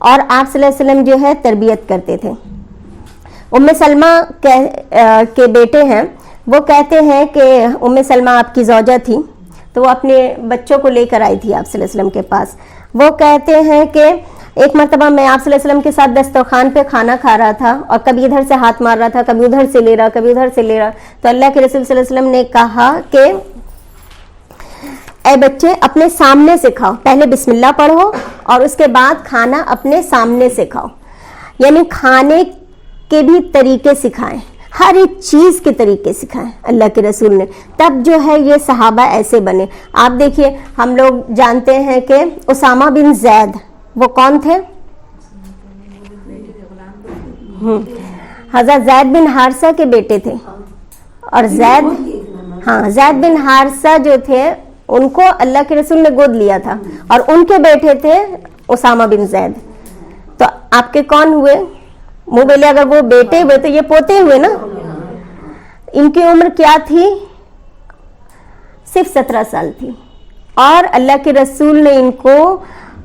اور آپ صلی اللہ علیہ وسلم جو ہے تربیت کرتے تھے۔ ام سلمہ کے بیٹے ہیں، وہ کہتے ہیں کہ ام سلمہ آپ کی زوجہ تھی، تو وہ اپنے بچوں کو لے کر آئی تھی آپ صلی اللہ علیہ وسلم کے پاس۔ وہ کہتے ہیں کہ ایک مرتبہ میں آپ صلی اللہ علیہ وسلم کے ساتھ دسترخوان پہ کھانا کھا رہا تھا اور کبھی ادھر سے ہاتھ مار رہا تھا، کبھی ادھر سے لے رہا، کبھی ادھر سے لے رہا، تو اللہ کے رسول صلی اللہ علیہ وسلم نے کہا کہ اے بچے اپنے سامنے سے کھاؤ، پہلے بسم اللہ پڑھو اور اس کے بعد کھانا اپنے سامنے سے کھاؤ، یعنی کھانے کے بھی طریقے سکھائیں، ہر ایک چیز کے طریقے سکھائیں اللہ کے رسول نے، تب جو ہے یہ صحابہ ایسے بنے۔ آپ دیکھیے ہم لوگ جانتے ہیں کہ اسامہ بن زید وہ کون تھے؟ حضرت زید بن حارثہ کے بیٹے تھے، اور زید بن حارثہ جو تھے ان کو اللہ کے رسول نے گود لیا تھا، اور ان کے بیٹے تھے اسامہ بن زید۔ تو آپ کے کون ہوئے؟ منہ بولے اگر وہ بیٹے ہوئے تو یہ پوتے ہوئے نا۔ ان کی عمر کیا تھی؟ صرف 17 سال تھی اور اللہ کے رسول نے ان کو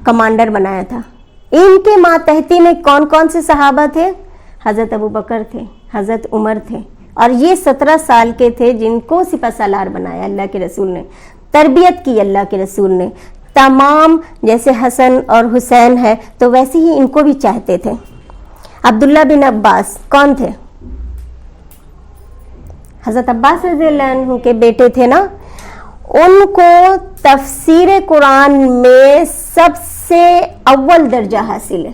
کمانڈر بنایا تھا. ان کے ماتحتی میں کون کون سے صحابہ تھے؟ حضرت ابوبکر تھے, حضرت عمر تھے, اور یہ 17 سال کے تھے جن کو سپہ سالار بنایا اللہ کے رسول نے, تربیت کی اللہ کے رسول نے. تمام جیسے حسن اور حسین ہے تو ویسے ہی ان کو بھی چاہتے تھے. عبداللہ بن عباس کون تھے؟ حضرت عباس رضی اللہ عنہ کے بیٹے تھے نا. ان کو تفسیر قرآن میں سب سے اول درجہ حاصل ہے,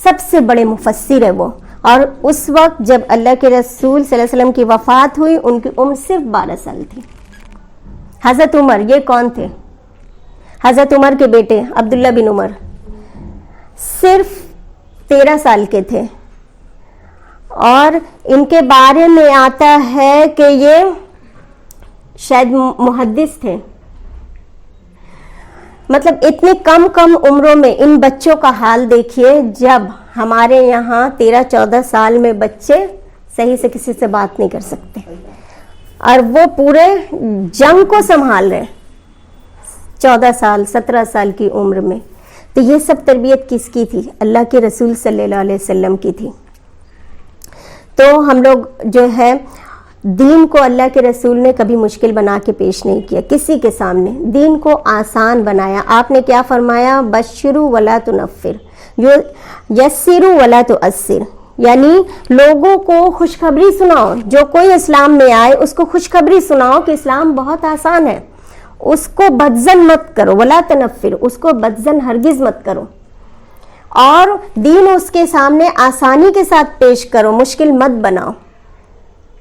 سب سے بڑے مفسر ہے وہ. اور اس وقت جب اللہ کے رسول صلی اللہ علیہ وسلم کی وفات ہوئی ان کی عمر صرف 12 سال تھی. حضرت عمر یہ کون تھے؟ حضرت عمر کے بیٹے عبداللہ بن عمر صرف 13 سال کے تھے. اور ان کے بارے میں آتا ہے کہ یہ شاید محدث تھے. مطلب اتنی کم عمروں میں ان بچوں کا حال دیکھیے. جب ہمارے یہاں 13-14 سال میں بچے صحیح سے کسی سے بات نہیں کر سکتے اور وہ پورے جنگ کو سنبھال رہے 14 سال 17 سال کی عمر میں. تو یہ سب تربیت کس کی تھی؟ اللہ کے رسول صلی اللہ علیہ وسلم کی تھی. تو ہم لوگ جو ہے دین کو اللہ کے رسول نے کبھی مشکل بنا کے پیش نہیں کیا کسی کے سامنے. دین کو آسان بنایا. آپ نے کیا فرمایا؟ بشروا ولا تنفر, یسروا ولا تعسر. یعنی لوگوں کو خوشخبری سناؤ, جو کوئی اسلام میں آئے اس کو خوشخبری سناؤ کہ اسلام بہت آسان ہے. اس کو بدزن مت کرو, ولا تنفر, اس کو بدزن ہرگز مت کرو. اور دین اس کے سامنے آسانی کے ساتھ پیش کرو, مشکل مت بناؤ.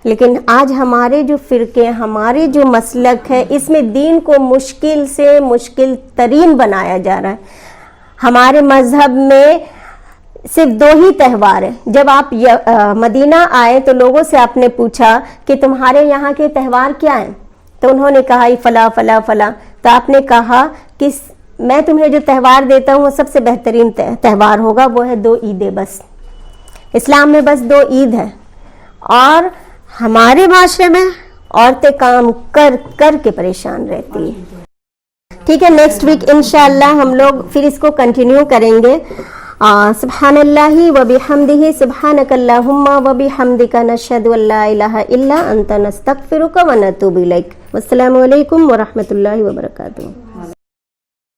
لیکن آج ہمارے جو فرقے, ہمارے جو مسلک ہے, اس میں دین کو مشکل سے مشکل ترین بنایا جا رہا ہے. ہمارے مذہب میں صرف 2 ہی تہوار ہیں. جب آپ مدینہ آئے تو لوگوں سے آپ نے پوچھا کہ تمہارے یہاں کے تہوار کیا ہیں؟ تو انہوں نے کہا فلاں فلاں فلاں. تو آپ نے کہا کہ میں تمہیں جو تہوار دیتا ہوں وہ سب سے بہترین تہوار ہوگا, وہ ہے 2 عیدیں. بس اسلام میں بس 2 عید ہے. اور ہمارے معاشرے میں عورتیں کام کر کے پریشان رہتی ہیں. ٹھیک ہے, نیکسٹ ویک انشاءاللہ ہم لوگ پھر اس کو کنٹینیو کریں گے. سبحان اللہ و بحمدہ, سبحانک اللہم و بحمدک, نشہد ان لا الہ الا انت, نستغفرک و نتوب الیک. والسلام علیکم ورحمۃ اللہ وبرکاتہ.